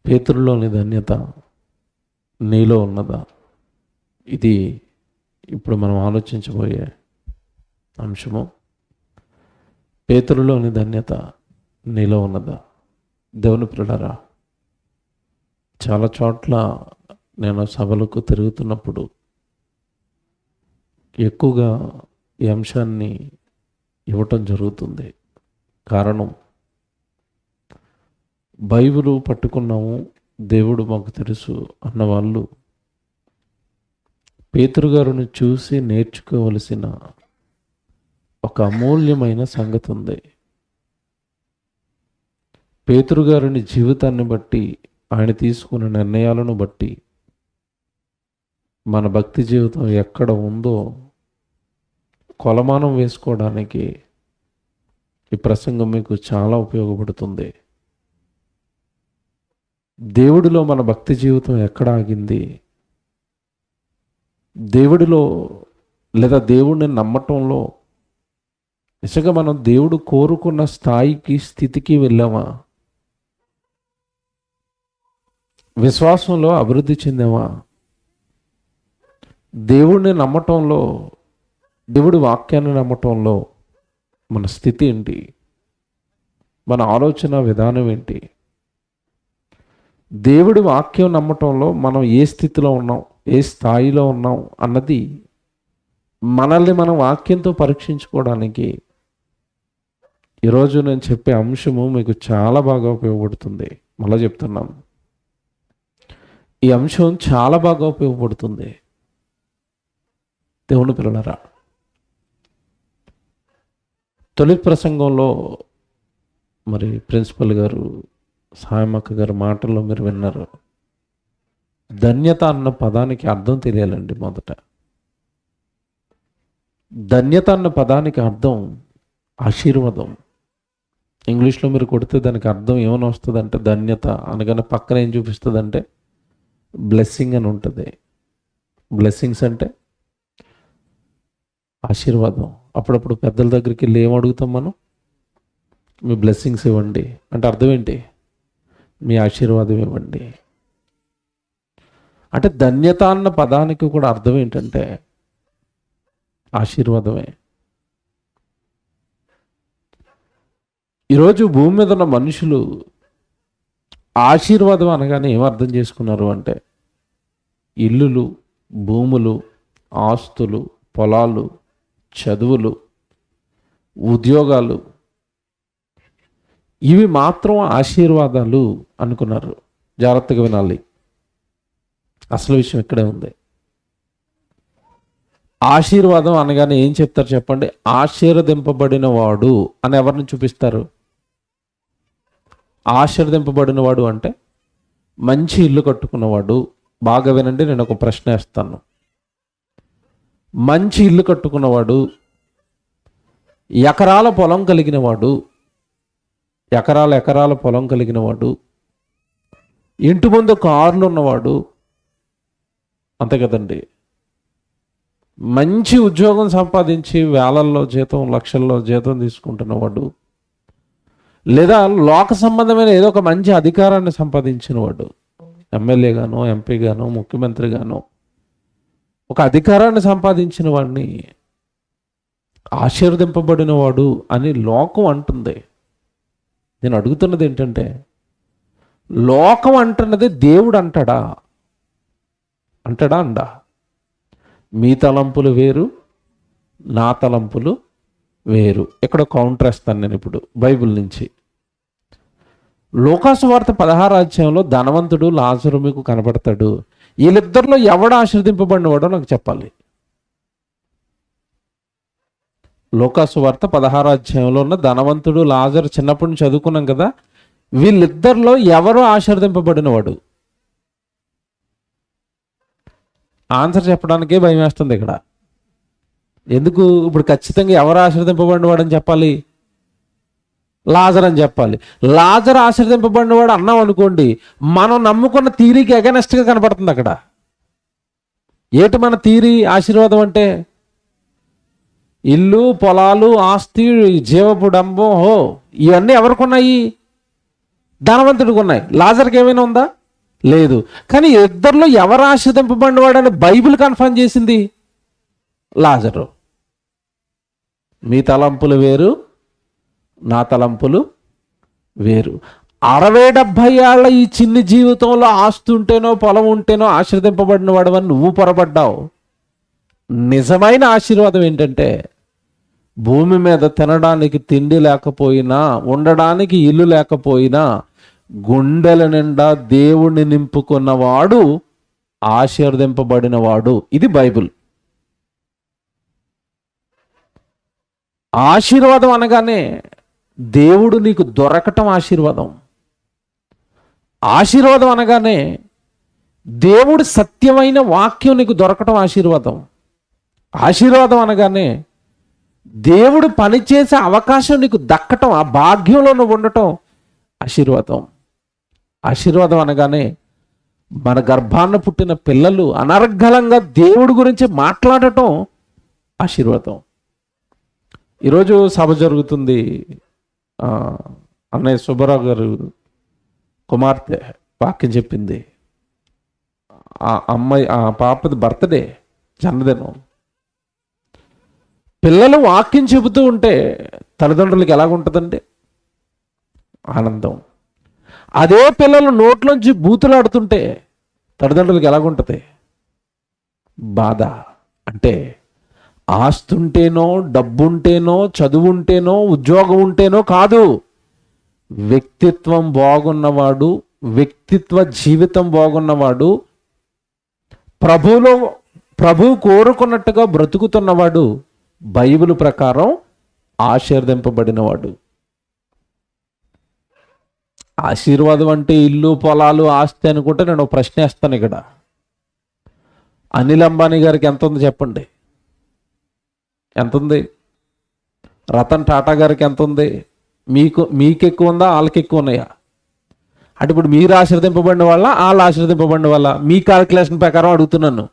పేతురులోని ధన్యత నీలో ఉన్నదా? ఇది ఇప్పుడు మనం ఆలోచించబోయే అంశము. పేతురులోని ధన్యత నీలో ఉన్నదా? దేవుని ప్రియులారా, చాలా చోట్ల నేను సభలకు తిరుగుతున్నప్పుడు ఎక్కువగా ఈ అంశాన్ని ఇవ్వటం జరుగుతుంది. కారణం, బైబిలు పట్టుకున్నాము, దేవుడు మాకు తెలుసు అన్నవాళ్ళు పేతురు గారిని చూసి నేర్చుకోవలసిన ఒక అమూల్యమైన సంగతి ఉంది. పేతురు గారిని జీవితాన్ని బట్టి, ఆయన తీసుకున్న నిర్ణయాలను బట్టి మన భక్తి జీవితం ఎక్కడ ఉందో కొలమానం వేసుకోవడానికి ఈ ప్రసంగం మీకు చాలా ఉపయోగపడుతుంది. దేవుడిలో మన భక్తి జీవితం ఎక్కడ ఆగింది, దేవుడిలో లేదా దేవుడిని నమ్మటంలో నిజంగా మనం దేవుడు కోరుకున్న స్థాయికి, స్థితికి వెళ్ళామా? విశ్వాసంలో అభివృద్ధి చెందామా? దేవుడిని నమ్మటంలో, దేవుడి వాక్యాన్ని నమ్మటంలో మన స్థితి ఏంటి? మన ఆలోచన విధానం ఏంటి? దేవుడి వాక్యం నమ్మటంలో మనం ఏ స్థితిలో ఉన్నాం, ఏ స్థాయిలో ఉన్నాం అన్నది మనల్ని మనం వాక్యంతో పరీక్షించుకోవడానికి ఈరోజు నేను చెప్పే అంశము మీకు చాలా బాగా ఉపయోగపడుతుంది. మళ్ళీ చెప్తున్నాను, ఈ అంశం చాలా బాగా ఉపయోగపడుతుంది. దేవుని పిల్లలారా, తొలి ప్రసంగంలో మరి ప్రిన్సిపల్ గారు, సాయమక్క గారు మాటల్లో మీరు విన్నారు. ధన్యత అన్న పదానికి అర్థం తెలియాలండి. మొదట ధన్యత అన్న పదానికి అర్థం ఆశీర్వాదం. ఇంగ్లీష్లో మీరు కొడితే దానికి అర్థం ఏమని వస్తుందంటే ధన్యత అనగానే పక్కన ఏం చూపిస్తుందంటే బ్లెస్సింగ్ అని ఉంటుంది. బ్లెస్సింగ్స్ అంటే ఆశీర్వాదం. అప్పుడప్పుడు పెద్దల దగ్గరికి వెళ్ళి ఏం అడుగుతాం మనం? మీ బ్లెస్సింగ్స్ ఇవ్వండి అంటే అర్థం ఏంటి? మీ ఆశీర్వాదం ఇవ్వండి. అంటే ధన్యత అన్న పదానికి కూడా అర్థం ఏంటంటే ఆశీర్వాదమే. ఈరోజు భూమి మీద ఉన్న మనుషులు ఆశీర్వాదం అనగానే ఏం అర్థం చేసుకున్నారు అంటే ఇల్లులు, భూములు, ఆస్తులు, పొలాలు, చదువులు, ఉద్యోగాలు, ఇవి మాత్రం ఆశీర్వాదాలు అనుకున్నారు. జాగ్రత్తగా వినాలి, అసలు విషయం ఇక్కడే ఉంది. ఆశీర్వాదం అనగానే ఏం చెప్తారు చెప్పండి? ఆశీర్వదింపబడిన వాడు అని ఎవరిని చూపిస్తారు? ఆశీర్వదింపబడిన వాడు అంటే మంచి ఇల్లు కట్టుకున్నవాడు. బాగా వినండి, నేను ఒక ప్రశ్న వేస్తాను. మంచి ఇల్లు కట్టుకున్నవాడు, ఎకరాల పొలం కలిగిన వాడు, ఎకరాల పొలం కలిగిన వాడు, ఇంటి ముందు కార్లు ఉన్నవాడు, అంతే కదండి. మంచి ఉద్యోగం సంపాదించి వేలల్లో జీతం, లక్షల్లో జీతం తీసుకుంటున్నవాడు, లేదా లోక సంబంధమైన ఏదో ఒక మంచి అధికారాన్ని సంపాదించినవాడు, ఎమ్మెల్యే గానో, ఎంపీ గానో, ముఖ్యమంత్రి గానో ఒక అధికారాన్ని సంపాదించిన వాడిని ఆశీర్వదింపబడిన వాడు అని లోకం అంటుంది. నేను అడుగుతున్నది ఏంటంటే లోకం అంటున్నది దేవుడు అంటాడా? అండా? మీ తలంపులు వేరు, నా తలంపులు వేరు. ఇక్కడ కౌంటర్ వేస్తాను నేను ఇప్పుడు బైబిల్ నుంచి. లూకా సువార్త 16వ అధ్యాయంలో ధనవంతుడు, లాజరు మీకు కనపడతాడు. వీళ్ళిద్దరిలో ఎవడు ఆశీర్వదింపబడినవాడో నాకు చెప్పాలి. లూకా సువార్త 16వ అధ్యాయంలో ఉన్న ధనవంతుడు, లాజరు చిన్నప్పటి నుంచి చదువుకున్నాం కదా. వీళ్ళిద్దరిలో ఎవరు ఆశీర్వదింపబడినవాడు? ఆన్సర్ చెప్పడానికే భయం వేస్తుంది ఇక్కడ. ఎందుకు? ఇప్పుడు ఖచ్చితంగా ఎవరు ఆశీర్వదింపబడినవాడు అని చెప్పాలి? లాజర్ అని చెప్పాలి. లాజర్ ఆశీర్వదింపబడినవాడు అన్నాం అనుకోండి, మనం నమ్ముకున్న థీరీకి అగెనెస్ట్గా కనపడుతుంది అక్కడ. ఏటి మన థీరీ? ఆశీర్వాదం అంటే ఇల్లు, పొలాలు, ఆస్తి, జీవపు డంబం, ఇవన్నీ ఎవరికి ఉన్నాయి? ధనవంతుడికి ఉన్నాయి. లాజర్కి ఏమైనా ఉందా? లేదు. కానీ ఇద్దరిలో ఎవరు ఆశీర్వదింపబడినవాడని బైబిల్ కన్ఫర్మ్ చేసింది? లాజరు. మీ తలంపులు వేరు, నా తలంపులు వేరు. 60-70 ఏళ్ల ఈ చిన్ని జీవితంలో ఆస్తి ఉంటేనో పొలం ఉంటేనో ఆశీర్వదింపబడిన వాడవని నువ్వు పొరపడ్డావు. నిజమైన ఆశీర్వాదం ఏంటంటే, భూమి మీద తినడానికి తిండి లేకపోయినా, ఉండడానికి ఇల్లు లేకపోయినా, గుండెల నిండా దేవుణ్ణి నింపుకున్నవాడు ఆశీర్వదింపబడినవాడు. ఇది బైబిల్. ఆశీర్వాదం అనగానే దేవుడు నీకు దొరకటం ఆశీర్వాదం. ఆశీర్వాదం అనగానే దేవుడు సత్యమైన వాక్యం నీకు దొరకటం ఆశీర్వాదం. ఆశీర్వాదం అనగానే దేవుడు పనిచేసే అవకాశం నీకు దక్కటం, ఆ భాగ్యంలో నువ్వు ఉండటం ఆశీర్వాదం. ఆశీర్వాదం అనగానే మన గర్భాన పుట్టిన పిల్లలు అనర్గళంగా దేవుడి గురించి మాట్లాడటం ఆశీర్వాదం. ఈరోజు సభ జరుగుతుంది. అన్నయ్య సుబ్బారావు గారు కుమార్తె వాక్యం చెప్పింది. ఆ అమ్మాయి, ఆ పాపది బర్త్డే, జన్మదినం. పిల్లలు వాక్యం చెబుతూ ఉంటే తల్లిదండ్రులకి ఎలాగుంటుందండి? ఆనందం. అదే పిల్లలు నోట్లోంచి బూతులాడుతుంటే తల్లిదండ్రులకి ఎలాగుంటుంది? బాధ. అంటే ఆస్తుంటేనో, డబ్బుంటేనో, చదువుంటేనో, ఉద్యోగం ఉంటేనో కాదు. వ్యక్తిత్వం బాగున్నవాడు, వ్యక్తిత్వ జీవితం బాగున్నవాడు, ప్రభు కోరుకున్నట్టుగా బ్రతుకుతున్నవాడు బైబిల్ ప్రకారం ఆశీర్వదింపబడినవాడు. ఆశీర్వాదం అంటే ఇల్లు, పొలాలు, ఆస్తి అనుకుంటే నేను ఒక ప్రశ్న వేస్తాను ఇక్కడ. అనిల్ అంబానీ గారికి ఎంత ఉంది చెప్పండి? ఎంత ఉంది? రతన్ టాటా గారికి ఎంత ఉంది? మీకు ఎక్కువ ఉందా, వాళ్ళకి ఎక్కువ ఉన్నాయా? అంటే ఇప్పుడు మీరు ఆశీర్వదింపబడిన వాళ్ళ, వాళ్ళు ఆశీర్వదింపబడిన వాళ్ళ? మీ క్యాల్కులేషన్ ప్రకారం అడుగుతున్నాను.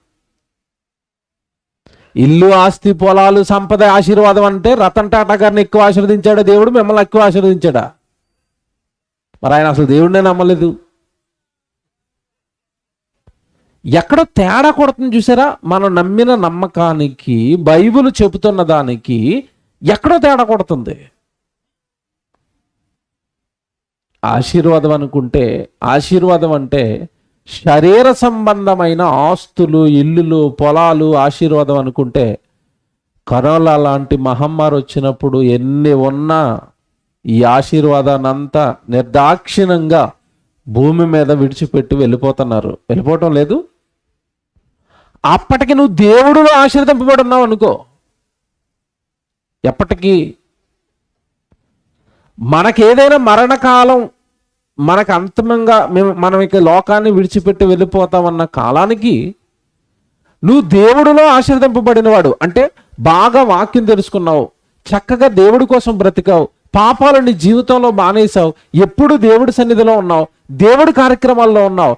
ఇల్లు, ఆస్తి, పొలాలు, సంపద ఆశీర్వాదం అంటే రతన్ టాటా గారిని ఎక్కువ ఆశీర్వదించాడా దేవుడు? మిమ్మల్ని ఎక్కువ ఆశీర్వదించాడా? మరి ఆయన అసలు దేవుడినే నమ్మలేదు. ఎక్కడో తేడా కొడుతుంది చూసారా? మనం నమ్మిన నమ్మకానికి, బైబిల్ చెబుతున్న దానికి ఎక్కడో తేడా కొడుతుంది. ఆశీర్వాదం అనుకుంటే, ఆశీర్వాదం అంటే శరీర సంబంధమైన ఆస్తులు, ఇల్లులు, పొలాలు ఆశీర్వాదం అనుకుంటే, కరోనా లాంటి మహమ్మారి వచ్చినప్పుడు ఎన్ని ఉన్నా ఈ ఆశీర్వాదాన్ని అంతా నిర్దాక్షిణ్యంగా భూమి మీద విడిచిపెట్టి వెళ్ళిపోతున్నారు. వెళ్ళిపోవటం లేదు. అప్పటికి నువ్వు దేవుడిలో ఆశీర్వదింపబడి ఉన్నావు అనుకో. ఎప్పటికీ మనకేదైనా మరణకాలం, మనకు అంతిమంగా మనం ఇక లోకాన్ని విడిచిపెట్టి వెళ్ళిపోతామన్న కాలానికి నువ్వు దేవుడిలో ఆశీర్వదింపబడినవాడు. అంటే బాగా వాక్యం తెలుసుకున్నావు, చక్కగా దేవుడి కోసం బ్రతికావు, పాపాలు నీ జీవితంలో మానేశావు, ఎప్పుడు దేవుడి సన్నిధిలో ఉన్నావు, దేవుడి కార్యక్రమాల్లో ఉన్నావు.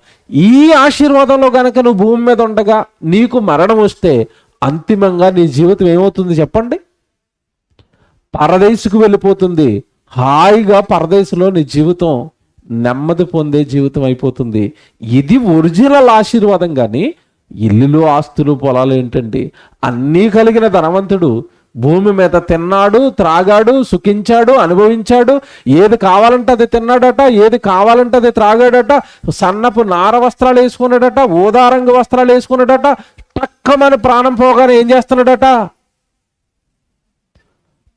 ఈ ఆశీర్వాదంలో గనక నువ్వు భూమి మీద ఉండగా నీకు మరణం వస్తే అంతిమంగా నీ జీవితం ఏమవుతుంది చెప్పండి? పరదేశుకు వెళ్ళిపోతుంది. హాయిగా పరదేశంలో నీ జీవితం నెమ్మది పొందే జీవితం అయిపోతుంది. ఇది ఒరిజినల్ ఆశీర్వాదం. కానీ ఇల్లులు, ఆస్తులు, పొలాలు ఏంటండి? అన్నీ కలిగిన ధనవంతుడు భూమి మీద తిన్నాడు, త్రాగాడు, సుఖించాడు, అనుభవించాడు. ఏది కావాలంటే అది తిన్నాడట, ఏది కావాలంటే అది త్రాగాడట, సన్నపు నార వస్త్రాలు వేసుకున్నాడట, ఊదారంగు వస్త్రాలు వేసుకున్నాడట. టక్కమని ప్రాణం పోగానే ఏం చేస్తున్నాడట?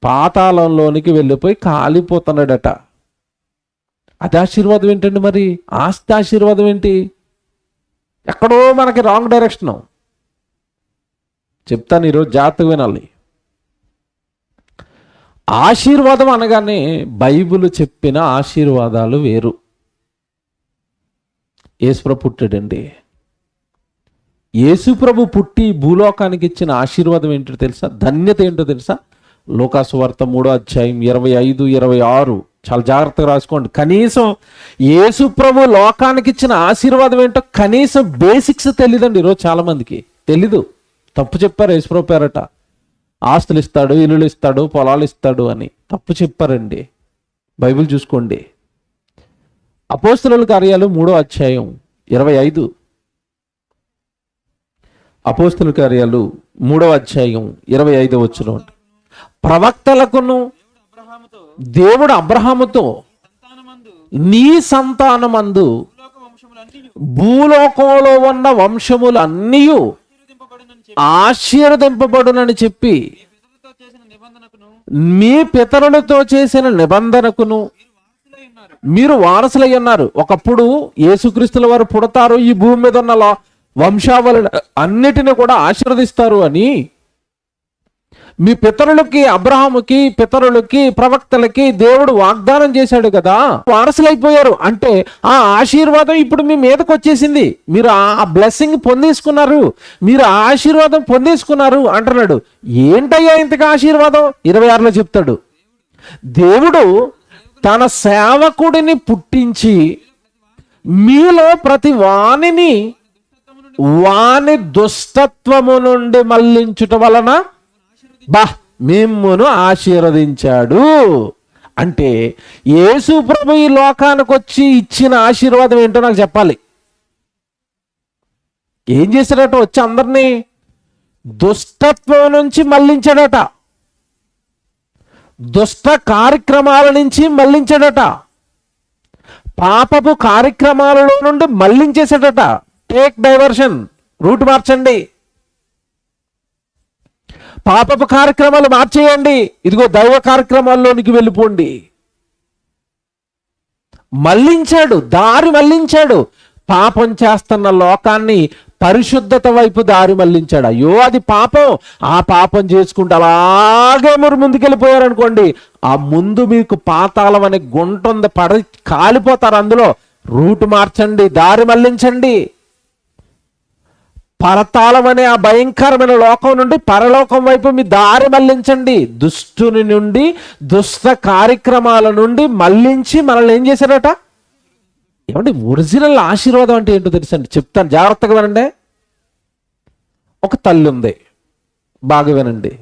పాతాళంలోనికి వెళ్ళిపోయి కాలిపోతున్నాడట. అది ఆశీర్వాదం ఏంటండి? మరి ఆస్తి ఆశీర్వాదం ఏంటి? ఎక్కడో మనకి రాంగ్ డైరెక్షన్. చెప్తాను, ఈరోజు జాగ్రత్తగా వినాలి. ఆశీర్వాదం అనగానే బైబిల్ చెప్పిన ఆశీర్వాదాలు వేరు. యేసుప్రభు పుట్టాడండి. యేసుప్రభు పుట్టి భూలోకానికి ఇచ్చిన ఆశీర్వాదం ఏంటో తెలుసా? ధన్యత ఏంటో తెలుసా? లూకాసు వార్త 3:25-26 చాలా జాగ్రత్తగా రాసుకోండి. కనీసం యేసుప్రభు లోకానికి ఇచ్చిన ఆశీర్వాదం ఏంటో కనీసం బేసిక్స్ తెలియదండి. ఈరోజు చాలా మందికి తెలీదు. తప్పు చెప్పారు. యేసుప్రభు పేరట ఆస్తులు ఇస్తాడు, ఇల్లులు ఇస్తాడు, పొలాలు ఇస్తాడు అని తప్పు చెప్పారండి. బైబిల్ చూసుకోండి. అపోస్తలుల కార్యాలు 3వ అధ్యాయం 25 అపోస్తలుల కార్యాలు 3వ అధ్యాయం 25వ వచనం. ప్రవక్తలకును దేవుడు అబ్రహాముతో నీ సంతానమందు భూలోకంలో ఉన్న వంశములన్నీ ఆశీర్వదింపబడునని చెప్పి మీ పితరులతో చేసిన నిబంధనకును మీరు వారసులై ఉన్నారు. ఒకప్పుడు యేసుక్రీస్తుల వారు పుడతారు, ఈ భూమి మీద ఉన్న వంశావళి అన్నిటిని కూడా ఆశీర్వదిస్తారు అని మీ పితరులకి, అబ్రహాముకి, పితరులకి, ప్రవక్తలకి దేవుడు వాగ్దానం చేశాడు కదా, వారసులైపోయారు. అంటే ఆ ఆశీర్వాదం ఇప్పుడు మీ మీదకి వచ్చేసింది, మీరు ఆ బ్లెస్సింగ్ పొందేసుకున్నారు, మీరు ఆ ఆశీర్వాదం పొందేసుకున్నారు అంటున్నాడు. ఏంటయ్యా ఇంతగా ఆశీర్వాదం? 26లో చెప్తాడు, దేవుడు తన సేవకుడిని పుట్టించి మీలో ప్రతి వానిని వాని దుష్టత్వము నుండి మళ్లించుట వలన మిమ్మును ఆశీర్వదించాడు. అంటే యేసు ప్రభు ఈ లోకానికి వచ్చి ఇచ్చిన ఆశీర్వాదం ఏంటో నాకు చెప్పాలి. ఏం చేశాడట? వచ్చి అందరినీ దుష్టత్వం నుంచి మళ్లించాడట, దుష్ట కార్యక్రమాల నుంచి మళ్లించాడట, పాపపు కార్యక్రమాలలో నుండి మళ్లించేశాడట. టేక్ డైవర్షన్, రూట్ మార్చండి, పాపపు కార్యక్రమాలు మార్చేయండి, ఇదిగో దైవ కార్యక్రమాల్లోనికి వెళ్ళిపోండి. మళ్లించాడు, దారి మళ్లించాడు. పాపం చేస్తున్న లోకాన్ని పరిశుద్ధత వైపు దారి మళ్లించాడు. అయ్యో అది పాపం, ఆ పాపం చేసుకుంటూ అలాగే మీరు ముందుకెళ్ళిపోయారనుకోండి, ఆ ముందు మీకు పాతాళం అనే గుంట ఉంది, పడి కాలిపోతారు అందులో. రూట్ మార్చండి, దారి మళ్లించండి. పరతాళం అనే ఆ భయంకరమైన లోకం నుండి పరలోకం వైపు మీ దారి మళ్లించండి. దుష్టుని నుండి, దుష్ట కార్యక్రమాల నుండి మళ్లించి మనల్ని ఏం చేశారట? ఏమంటే ఒరిజినల్ ఆశీర్వాదం అంటే ఏంటో తెలుసండి, చెప్తాను, జాగ్రత్తగా వినండి. ఒక తల్లి ఉంది, బాగా వినండి.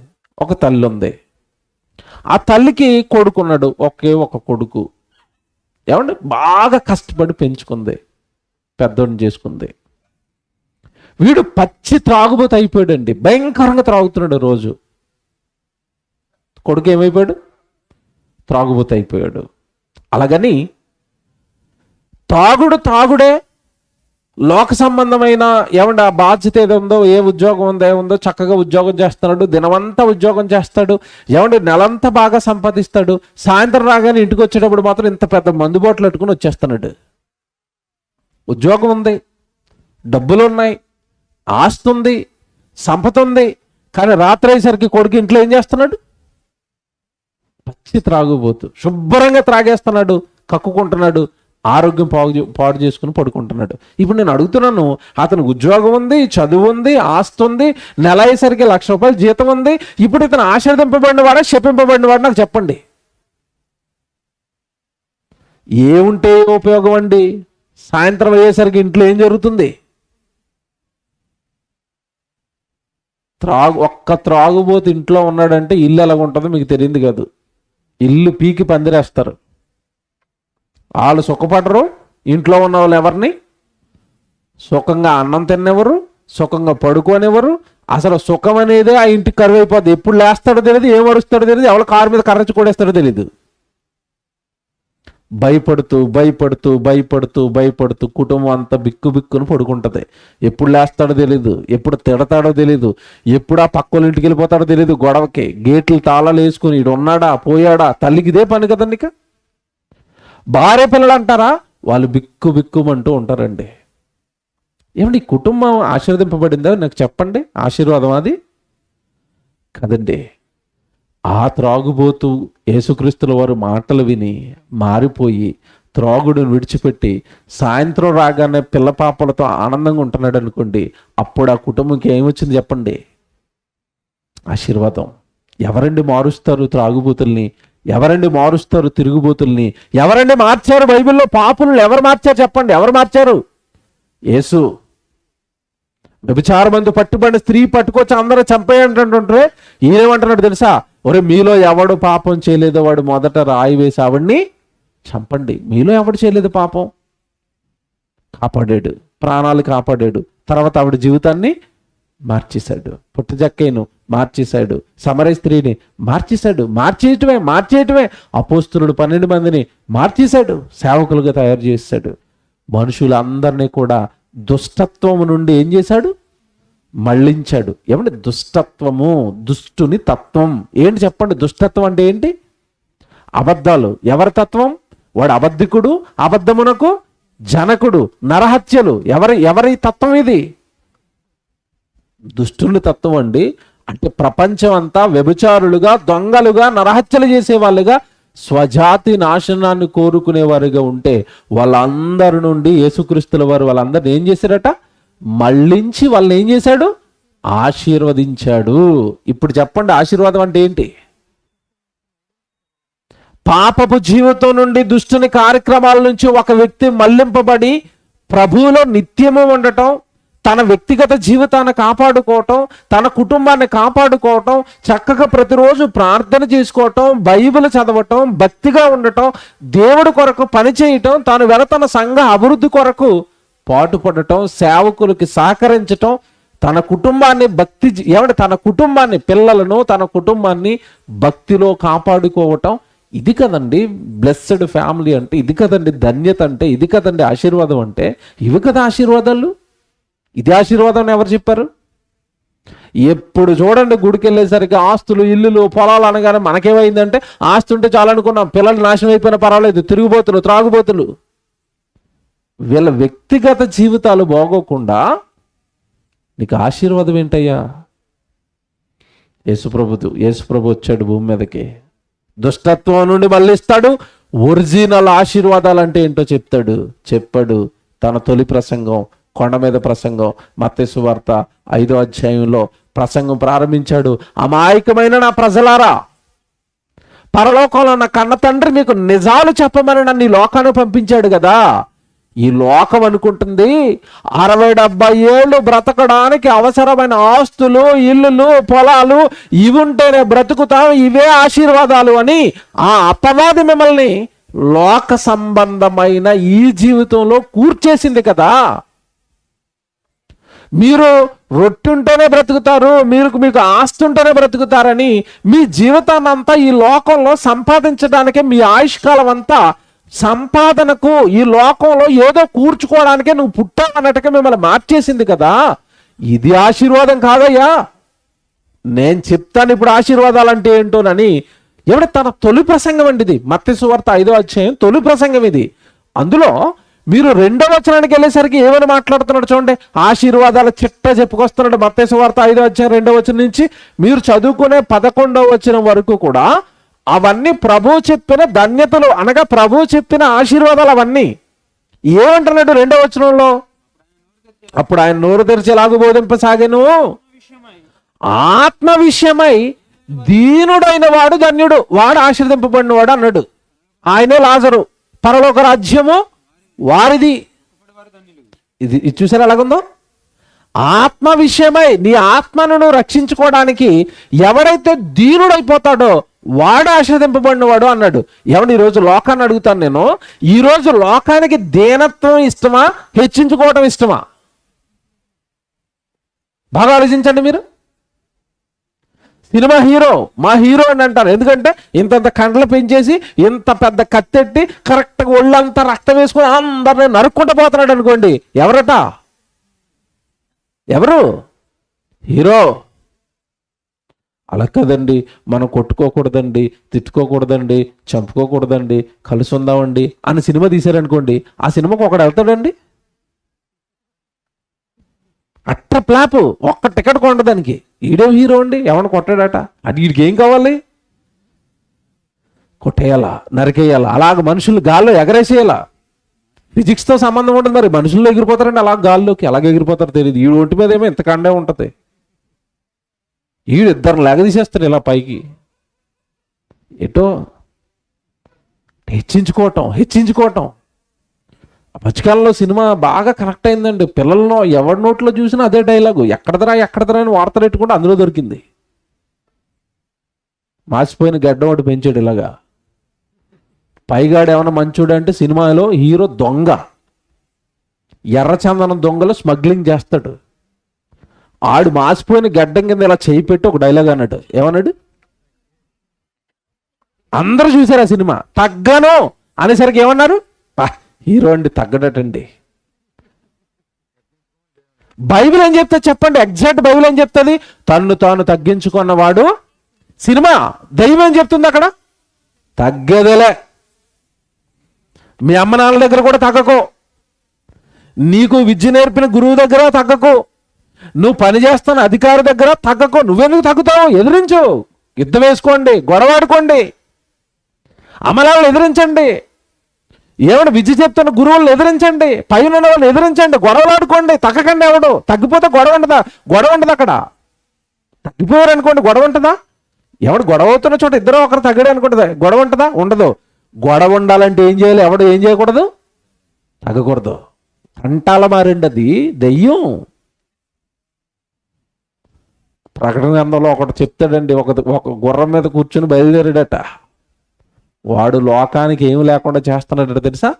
ఒక తల్లి ఉంది, ఆ తల్లికి కొడుకున్నాడు, ఒకే ఒక కొడుకు. ఏమంటే బాగా కష్టపడి పెంచుకుంది, పెద్దోడిని చేసుకుంది. వీడు పచ్చి త్రాగుబోతు అయిపోయాడండి, భయంకరంగా త్రాగుతున్నాడు రోజు. కొడుకు ఏమైపోయాడు? త్రాగుబోతు అయిపోయాడు. అలాగని తాగుడే, లోక సంబంధమైన ఏమంటే ఆ బాధ్యత ఏదో ఉందో, ఏ ఉద్యోగం ఉందో ఏముందో, చక్కగా ఉద్యోగం చేస్తున్నాడు, దినమంతా ఉద్యోగం చేస్తాడు, ఏమంటే నెలంతా బాగా సంపాదిస్తాడు. సాయంత్రం రాగానే ఇంటికి వచ్చేటప్పుడు మాత్రం ఇంత పెద్ద మందు బాటలు పెట్టుకుని వచ్చేస్తున్నాడు. ఉద్యోగం ఉంది, డబ్బులు ఉన్నాయి, ఆస్తి ఉంది, సంపద ఉంది, కానీ రాత్రి అయ్యేసరికి కొడుకు ఇంట్లో ఏం చేస్తున్నాడు? పచ్చి త్రాగుబోతు, శుభ్రంగా త్రాగేస్తున్నాడు, కక్కుకుంటున్నాడు, ఆరోగ్యం పాడు చేసుకుని పడుకుంటున్నాడు. ఇప్పుడు నేను అడుగుతున్నాను, అతనికి ఉద్యోగం ఉంది, చదువు ఉంది, ఆస్తి ఉంది, నెల అయ్యేసరికి ₹1,00,000 జీతం ఉంది. ఇప్పుడు ఇతను ఆశీర్వదింపబడిన వాడా, శపింపబడిన వాడు? నాకు చెప్పండి. ఏముంటే ఉపయోగం అండి? సాయంత్రం అయ్యేసరికి ఇంట్లో ఏం జరుగుతుంది? ఒక్క త్రాగుబోతు ఇంట్లో ఉన్నాడంటే ఇల్లు ఎలాగ ఉంటుందో మీకు తెలియదు కాదు. ఇల్లు పీకి పందిరేస్తారు. వాళ్ళు సుఖపడరు, ఇంట్లో ఉన్న వాళ్ళు ఎవరిని సుఖంగా అన్నం తినేవారు, సుఖంగా పడుకోనివ్వరు. అసలు సుఖం అనేది ఆ ఇంటికి కరువు అయిపోద్ది. ఎప్పుడు లేస్తాడో తెలియదు, ఏం అరుస్తాడో తెలియదు, ఎవరు కారు మీద కర్రచి కొడేస్తాడో తెలియదు. భయపడుతూ కుటుంబం అంతా బిక్కుని పడుకుంటుంది. ఎప్పుడు లేస్తాడో తెలీదు, ఎప్పుడు తిడతాడో తెలీదు, ఎప్పుడు ఆ పక్కల ఇంటికి వెళ్ళిపోతాడో తెలీదు. గొడవకి గేట్లు తాళాలు వేసుకుని ఇడు ఉన్నాడా పోయాడా, తల్లికి ఇదే పని కదండి. ఇక భార్య పిల్లలు అంటారా, వాళ్ళు బిక్కుమంటూ ఉంటారండి. ఏమండి కుటుంబం ఆశీర్వదింపబడిందా? నాకు చెప్పండి. ఆశీర్వాదం అది కదండి. ఆ త్రాగుబోతూ యేసుక్రీస్తుల వారు మాటలు విని మారిపోయి త్రాగుడును విడిచిపెట్టి సాయంత్రం రాగానే పిల్ల పాపలతో ఆనందంగా ఉంటున్నాడు అనుకోండి, అప్పుడు ఆ కుటుంబంకి ఏమొచ్చింది చెప్పండి? ఆశీర్వాదం. ఎవరండి మారుస్తారు త్రాగుబోతుల్ని? ఎవరండి మారుస్తారు తిరుగుబోతుల్ని? ఎవరండి మార్చారు బైబిల్లో? పాపులను ఎవరు మార్చారు చెప్పండి? ఎవరు మార్చారు? యేసు. వ్యభిచారమందు పట్టుబడిన స్త్రీ పట్టుకొచ్చి అందరూ చంపేయంటుంటే ఈయనేమంటున్నాడు తెలుసా? ఒరే, మీలో ఎవడు పాపం చేయలేదో వాడు మొదట రాయి వేసి ఆవిడ్ని చంపండి. మీలో ఎవడు చేయలేదు పాపం? కాపాడాడు, ప్రాణాలు కాపాడాడు. తర్వాత ఆవిడ జీవితాన్ని మార్చేశాడు. పుట్టజక్కయ్యను మార్చేశాడు, సమరయ స్త్రీని మార్చేశాడు. మార్చేయటమే అపోస్తులుడు 12 మందిని మార్చేశాడు, సేవకులుగా తయారు చేశాడు. మనుషులందరినీ కూడా దుష్టత్వము నుండి ఏం చేశాడు? మళ్ళించాడు. ఏమంటే దుష్టత్వము, దుష్టుని తత్వం ఏంటి చెప్పండి? దుష్టత్వం అంటే ఏంటి? అబద్ధాలు. ఎవరి తత్వం? వాడు అబద్ధికుడు, అబద్ధమునకు జనకుడు, నరహత్యలు. ఎవరి తత్వం ఇది? దుష్టుని తత్వం అండి. అంటే ప్రపంచం అంతా వ్యభిచారులుగా, దొంగలుగా, నరహత్యలు చేసేవాళ్ళుగా, స్వజాతి నాశనాన్ని కోరుకునేవారుగా ఉంటే వాళ్ళందరి నుండి యేసుక్రీస్తుల వారు వాళ్ళందరిని ఏం చేశారట? మళ్ళించి వాళ్ళని ఏం చేశాడు? ఆశీర్వదించాడు. ఇప్పుడు చెప్పండి, ఆశీర్వాదం అంటే ఏంటి? పాపపు జీవితం నుండి, దుష్టుని కార్యక్రమాల నుంచి ఒక వ్యక్తి మళ్లింపబడి ప్రభువులో నిత్యము ఉండటం, తన వ్యక్తిగత జీవితాన్ని కాపాడుకోవటం, తన కుటుంబాన్ని కాపాడుకోవటం, చక్కగా ప్రతిరోజు ప్రార్థన చేసుకోవటం, బైబిల్ చదవటం, భక్తిగా ఉండటం, దేవుడి కొరకు పనిచేయటం, తాను వెళుతున్న సంఘ అభివృద్ధి కొరకు పాటుపడటం, సేవకులకి సహకరించటం, తన కుటుంబాన్ని తన కుటుంబాన్ని, పిల్లలను, తన కుటుంబాన్ని భక్తిలో కాపాడుకోవటం. ఇది కదండి బ్లెస్సెడ్ ఫ్యామిలీ అంటే, ఇది కదండి ధన్యత అంటే, ఇది కదండి ఆశీర్వాదం అంటే. ఇవి కదా ఆశీర్వాదాలు. ఇది ఆశీర్వాదం ఎవరు చెప్పారు? ఎప్పుడు చూడండి గుడికి వెళ్ళేసరికి ఆస్తులు, ఇల్లులు, పొలాలు అనగానే మనకేమైందంటే, ఆస్తి ఉంటే చాలనుకున్నాం, పిల్లలు నాశనం అయిపోయినా పర్వాలేదు, తిరుగుబోతులు, త్రాగుబోతులు. వీళ్ళ వ్యక్తిగత జీవితాలు బాగోకుండా నీకు ఆశీర్వాదం ఏంటయ్యా? యేసుప్రభు వచ్చాడు భూమి మీదకి, దుష్టత్వం నుండి మళ్ళిస్తాడు, ఒరిజినల్ ఆశీర్వాదాలు అంటే ఏంటో చెప్పాడు. తన తొలి ప్రసంగం, కొండ మీద ప్రసంగం, మత్తయి సువార్త 5వ అధ్యాయంలో ప్రసంగం ప్రారంభించాడు. అమాయకమైన నా ప్రజలారా, పరలోకంలో నా కన్న తండ్రి మీకు నిజాలు చెప్పమని నన్ను ఈ లోకాన్ని పంపించాడు కదా. ఈ లోకం అనుకుంటుంది 60-70 ఏళ్ళు బ్రతకడానికి అవసరమైన ఆస్తులు, ఇల్లులు, పొలాలు ఇవి ఉంటేనే బ్రతుకుతాం, ఇవే ఆశీర్వాదాలు అని ఆ అపవాది మిమ్మల్ని లోక సంబంధమైన ఈ జీవితంలో కూర్చేసింది కదా. మీరు రొట్టె ఉంటేనే బ్రతుకుతారు, మీకు ఆస్తి ఉంటేనే బ్రతుకుతారని మీ జీవితాన్ని అంతా ఈ లోకంలో సంపాదించడానికే, మీ ఆయుష్కాలం అంతా సంపాదనకు, ఈ లోకంలో ఏదో కూర్చుకోవడానికే నువ్వు పుట్టావన్నట్టుగా మిమ్మల్ని మార్చేసింది కదా. ఇది ఆశీర్వాదం కాదయ్యా. నేను చెప్తాను ఇప్పుడు ఆశీర్వాదాలు అంటే ఏంటోనని. ఎవడ తన తొలి ప్రసంగం అండి ఇది. మత్తయి సువార్త 5వ అధ్యాయం తొలి ప్రసంగం ఇది. అందులో మీరు 2వ వచనానికి వెళ్ళేసరికి ఏమని మాట్లాడుతున్నాడు చూడండి. ఆశీర్వాదాల చిట్ట చెప్పుకొస్తున్నాడు. మత్తయి సువార్త 5వ అధ్యాయం 2వ వచనం నుంచి మీరు చదువుకునే 11వ వచనం వరకు కూడా అవన్నీ ప్రభువు చెప్పిన ధన్యతలు, అనగా ప్రభువు చెప్పిన ఆశీర్వాదాలు. అవన్నీ ఏమంటున్నాడు 2వ వచనంలో? అప్పుడు ఆయన నోరు తెరిచి ఎలాగూ బోధింపసాగెను, ఆత్మ విషయమై దీనుడైన వాడు ధన్యుడు, వాడు ఆశీర్వదింపబడిన వాడు అన్నాడు. ఆయనే లాజరు, పరలోక రాజ్యము వారిది. ఇది చూసారా ఎలాగుందో? ఆత్మ విషయమై, నీ ఆత్మను నువ్వు రక్షించుకోవడానికి ఎవరైతే దీనుడైపోతాడో వాడు ఆశీర్వదింపబడినవాడు అన్నాడు. ఎవడు ఈరోజు లోకాన్ని అడుగుతాను నేను, ఈరోజు లోకానికి దీనత్వం ఇష్టమా, హెచ్చించుకోవటం ఇష్టమా? బాగా ఆలోచించండి మీరు. సినిమా హీరో, మా హీరో అని అంటారు. ఎందుకంటే ఇంతంత కండలు పెంచేసి, ఇంత పెద్ద కత్తెట్టి, కరెక్ట్గా ఒళ్ళంతా రక్తం వేసుకొని అందరినీ నరుక్కుంటూ పోతున్నాడు అనుకోండి. ఎవరట? ఎవరు? హీరో. అలా కదండి, మనం కొట్టుకోకూడదండి, తిట్టుకోకూడదండి, చంపుకోకూడదండి, కలిసి ఉందామండి అని సినిమా తీశారనుకోండి, ఆ సినిమాకు ఒకడు వెళ్తాడండి? అట్ట ప్లాపు, ఒక్క టికెట్ కొండదానికి. ఈడేం హీరో అండి, ఎవరిని కొట్టాడట, అది వీడికి ఏం కావాలి? కొట్టేయాలా, నరికేయాలా, అలాగ మనుషులు గాల్లో ఎగరేసేయాలా. ఫిజిక్స్తో సంబంధం ఉంటుంది. మరి మనుషుల్లో ఎగిరిపోతారండి అలా గాల్లోకి, ఎలాగ ఎగిరిపోతారో తెలియదు. ఈ ఒంటి మీద ఏమో ఇంత కండే ఉంటుంది, ఈడిద్దరు లేగదీసేస్తాడు ఇలా పైకి. ఎటో హెచ్చించుకోవటం. మధ్యకాలంలో సినిమా బాగా కనెక్ట్ అయిందండి. పిల్లలను ఎవరి నోట్లో చూసినా అదే డైలాగు, ఎక్కడదరా అని వార్తలు పెట్టుకుంటే అందులో దొరికింది. మాసిపోయిన గడ్డ ఒకటి పెంచాడు ఇలాగా. పైగాడు ఏమన్నా మంచోడు అంటే సినిమాలో హీరో దొంగ. ఎర్రచందనం దొంగలు స్మగ్లింగ్ చేస్తాడు. ఆడు మాసిపోయిన గడ్డం కింద ఇలా చేయి పెట్టి ఒక డైలాగ్ అన్నాడు. ఏమన్నాడు? అందరూ చూశారు ఆ సినిమా. తగ్గను అనేసరికి ఏమన్నారు? హీరో అండి తగ్గడటండి. బైబిల్ ఏం చెప్తా చెప్పండి? ఎగ్జాక్ట్ బైబిల్ ఏం చెప్తుంది? తన్ను తాను తగ్గించుకున్నవాడు, సినిమా దైవం ఏం చెప్తుంది అక్కడ? తగ్గేదేలే. మీ అమ్మ నాన్న దగ్గర కూడా తగ్గకు, నీకు విద్య నేర్పిన గురువు దగ్గర తగ్గకు, నువ్వు పని చేస్తున్న అధికారి దగ్గర తగ్గకు. నువ్వెందుకు తగ్గుతావు? ఎదిరించు, యుద్ధం వేసుకోండి, గొడవాడుకోండి, అమలాలను ఎదిరించండి, ఏమన్నా విద్య చెప్తున్న గురువులను ఎదిరించండి, పైన ఉన్న వాళ్ళని ఎదిరించండి, గొడవలాడుకోండి. తగ్గకండి. ఎవడు తగ్గిపోతే గొడవ ఉంటుందా? గొడవ ఉంటుంది అక్కడ. తగ్గిపోయారు అనుకోండి, గొడవ ఉంటుందా? ఎవడు గొడవ అవుతున్న చోట ఇద్దరు ఒకరు తగ్గడే అనుకుంటుందా? గొడవ ఉంటుందా? ఉండదు. గొడవ ఉండాలంటే ఏం చేయాలి? ఎవడు ఏం చేయకూడదు? తగ్గకూడదు. కంటాల మారిండి, అది దెయ్యం. ప్రకటన గ్రంథంలో ఒకటి చెప్తాడండి, ఒక గుర్రం మీద కూర్చుని బయలుదేరాడట. వాడు లోకానికి ఏమి లేకుండా చేస్తున్నాడట తెలుసా?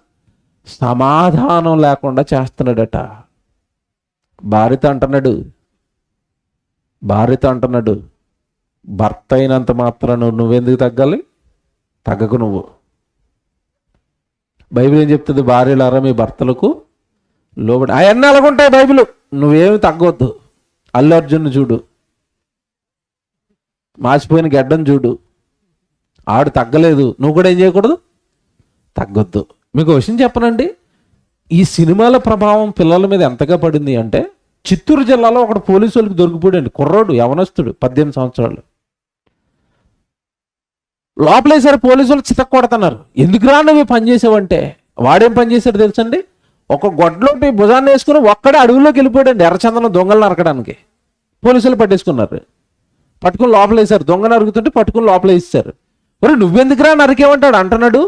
సమాధానం లేకుండా చేస్తున్నాడట. భార్యతో అంటున్నాడు, భర్త అయినంత మాత్రాన నువ్వెందుకు తగ్గాలి? తగ్గకు నువ్వు. బైబిల్ ఏం చెప్తుంది? భార్యలారా మీ భర్తలకు లోబడి. అవన్నీ అలాగుంటాయి బైబిల్. నువ్వేమి తగ్గవద్దు. అల్లు అర్జున్ చూడు, మాసిపోయిన గడ్డం చూడు, ఆడు తగ్గలేదు, నువ్వు కూడా ఏం చేయకూడదు? తగ్గొద్దు. మీకు విషయం చెప్పనండి, ఈ సినిమాల ప్రభావం పిల్లల మీద ఎంతగా పడింది అంటే, చిత్తూరు జిల్లాలో ఒకటి పోలీసు వాళ్ళకి దొరికిపోయాడు. కుర్రోడు, యవనస్తుడు, 18 సంవత్సరాలు. లోపలేసారు పోలీసు వాళ్ళు, చితక్ కొడుతున్నారు. ఎందుకురా నువ్వు పని చేసావంటే, వాడేం పని చేశాడు తెలుసండి? ఒక గొడ్లోటి భుజాన్ని వేసుకుని ఒక్కడే అడవిలోకి వెళ్ళిపోయాడండి ఎర్రచందనం దొంగలు నరకడానికి. పోలీసులు పట్టేసుకున్నారు, పట్టుకుని లోపలేసారు. దొంగ నరుగుతుంటే పట్టుకుని లోపలేసారు. మరి నువ్వెందుకురా నరికేమంటాడు అంటున్నాడు.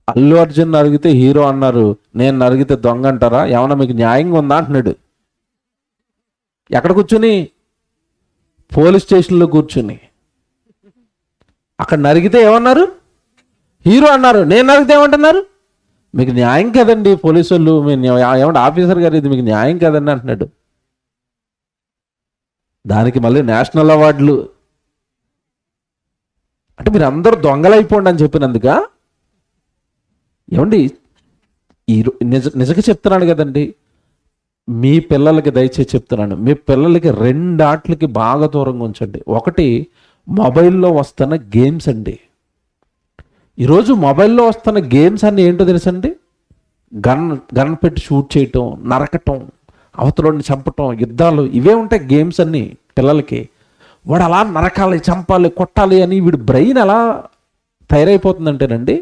అల్లు అర్జున్ నరిగితే హీరో అన్నారు, నేను నరిగితే దొంగ అంటారా? ఏమన్నా మీకు న్యాయంగా ఉందా అంటున్నాడు. ఎక్కడ కూర్చుని? పోలీస్ స్టేషన్లో కూర్చుని. అక్కడ నరిగితే ఏమన్నారు? హీరో అన్నారు. నేను నరిగితే ఏమంటున్నారు? మీకు న్యాయం కదండి పోలీసు వాళ్ళు, ఏమంటే ఆఫీసర్ గారు ఇది మీకు న్యాయం కదండి అంటున్నాడు. దానికి మళ్ళీ నేషనల్ అవార్డులు. అంటే మీరు అందరూ దొంగలైపోండి అని చెప్పినందుక. ఏమండి నిజంగా చెప్తున్నాను కదండి, మీ పిల్లలకి దయచేసి చెప్తున్నాను, మీ పిల్లలకి 2 ఆటలకి బాగా దూరంగా ఉంచండి. ఒకటి, మొబైల్లో వస్తున్న గేమ్స్ అండి. ఈరోజు మొబైల్లో వస్తున్న గేమ్స్ అన్నీ ఏంటో తెలుసండి? గన్ పెట్టి షూట్ చేయటం, నరకటం, అవతలని చంపటం, యుద్ధాలు, ఇవే ఉంటాయి గేమ్స్ అన్నీ పిల్లలకి. వాడు అలా నరకాలి, చంపాలి, కొట్టాలి అని వీడి బ్రెయిన్ ఎలా తయారైపోతుందంటేనండి,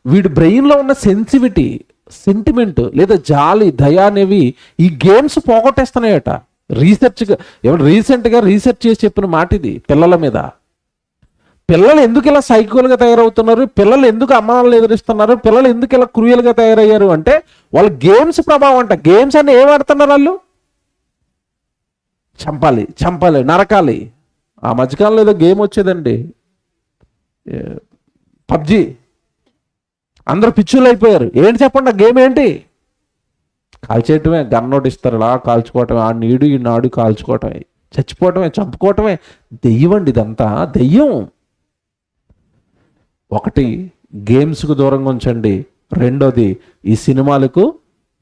వీడి బ్రెయిన్లో ఉన్న సెన్సివిటీ, సెంటిమెంట్ లేదా జాలి, దయ అనేవి ఈ గేమ్స్ పోగొట్టేస్తున్నాయట. రీసెంట్గా రీసెర్చ్ చేసి చెప్పిన మాట ఇది పిల్లల మీద. పిల్లలు ఎందుకు ఇలా సైకోలుగా తయారవుతున్నారు? పిల్లలు ఎందుకు అమ్మానాలను ఎదురిస్తున్నారు? పిల్లలు ఎందుకు ఇలా క్రూయల్గా తయారయ్యారు అంటే, వాళ్ళ గేమ్స్ ప్రభావం అంట. గేమ్స్ అని ఏం ఆడుతున్నారు వాళ్ళు? చంపాలి, చంపాలి, నరకాలి. ఆ మధ్యకాలంలో ఏదో గేమ్ వచ్చేదండి, పబ్జి. అందరూ పిచ్చులు అయిపోయారు. ఏంటి చెప్పండి ఆ గేమ్ ఏంటి? కాల్చేయటమే. గన్ నోట్ ఇస్తారు, ఇలా కాల్చుకోవటమే. ఆ నీడు ఈ నాడు కాల్చుకోవటమే, చచ్చిపోవటమే, చంపుకోవటమే. దెయ్యం అండి ఇదంతా, దెయ్యం. ఒకటి, గేమ్స్కు దూరంగా ఉంచండి. రెండోది, ఈ సినిమాలకు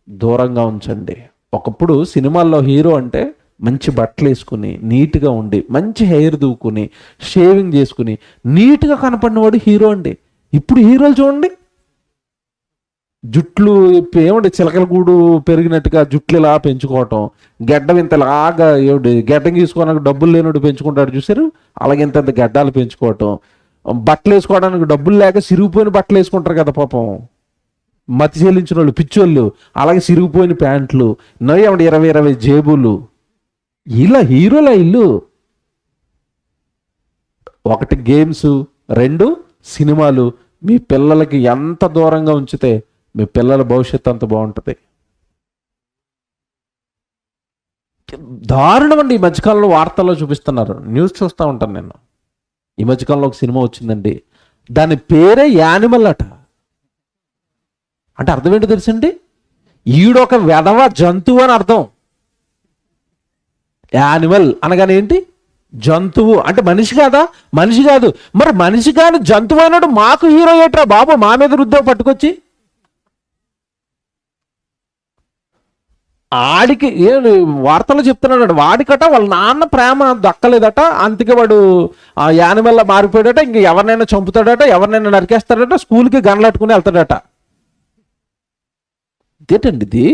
దూరంగా ఉంచండి. ఒకప్పుడు సినిమాల్లో హీరో అంటే మంచి బట్టలు వేసుకుని, నీట్గా ఉండి, మంచి హెయిర్ దూకుని, షేవింగ్ చేసుకుని, నీట్గా కనపడినవాడు హీరో అండి. ఇప్పుడు హీరోలు చూడండి, జుట్లు ఏమంటే చిలకల గూడు పెరిగినట్టుగా జుట్లు ఇలా పెంచుకోవటం, గడ్డం ఇంతలాగా ఏమిటి గడ్డం తీసుకోవడానికి డబ్బులు లేనట్టు పెంచుకుంటాడు చూసారు, అలాగే ఇంత గడ్డాలు పెంచుకోవటం. బట్టలు వేసుకోవడానికి డబ్బులు లేక సిరిగిపోయిన బట్టలు వేసుకుంటారు కదా పాపం, మతి చెల్లించిన వాళ్ళు, పిచ్చోళ్ళు. అలాగే సిరిగిపోయిన ప్యాంట్లు, ఏమంటే 20 జేబులు. ఇలా హీరోల ఇల్లు. ఒకటి గేమ్స్, 2 సినిమాలు. మీ పిల్లలకి ఎంత దూరంగా ఉంచితే మీ పిల్లల భవిష్యత్తు అంత బాగుంటుంది. దారుణం అండి. ఈ మధ్యకాలంలో వార్తల్లో చూపిస్తున్నారు, న్యూస్ చూస్తూ ఉంటాను నేను. ఈ మధ్యకాలంలో ఒక సినిమా వచ్చిందండి, దాని పేరే యానిమల్ అట. అంటే అర్థం ఏంటో తెలుసండి, ఈడొక వెధవ జంతువు అని అర్థం. యానిమల్ అనగానే ఏంటి? జంతువు. అంటే మనిషి కాదా? మనిషి కాదు. మరి మనిషి కాని జంతువు అయినాడు మాకు హీరో ఏట్రా బాబు, మా మీద రుద్దో పట్టుకొచ్చి. ఆడికి వార్తలు చెప్తున్నాడు, వాడికట వాళ్ళ నాన్న ప్రేమ దక్కలేదట, అందుకే వాడు ఆ యానిమల్లా మారిపోయాడట, ఇంక ఎవరినైనా చంపుతాడట, ఎవరినైనా నరికేస్తాడట, స్కూల్కి గన్లట్టుకుని వెళ్తాడట. ఇదేటండి ఇది?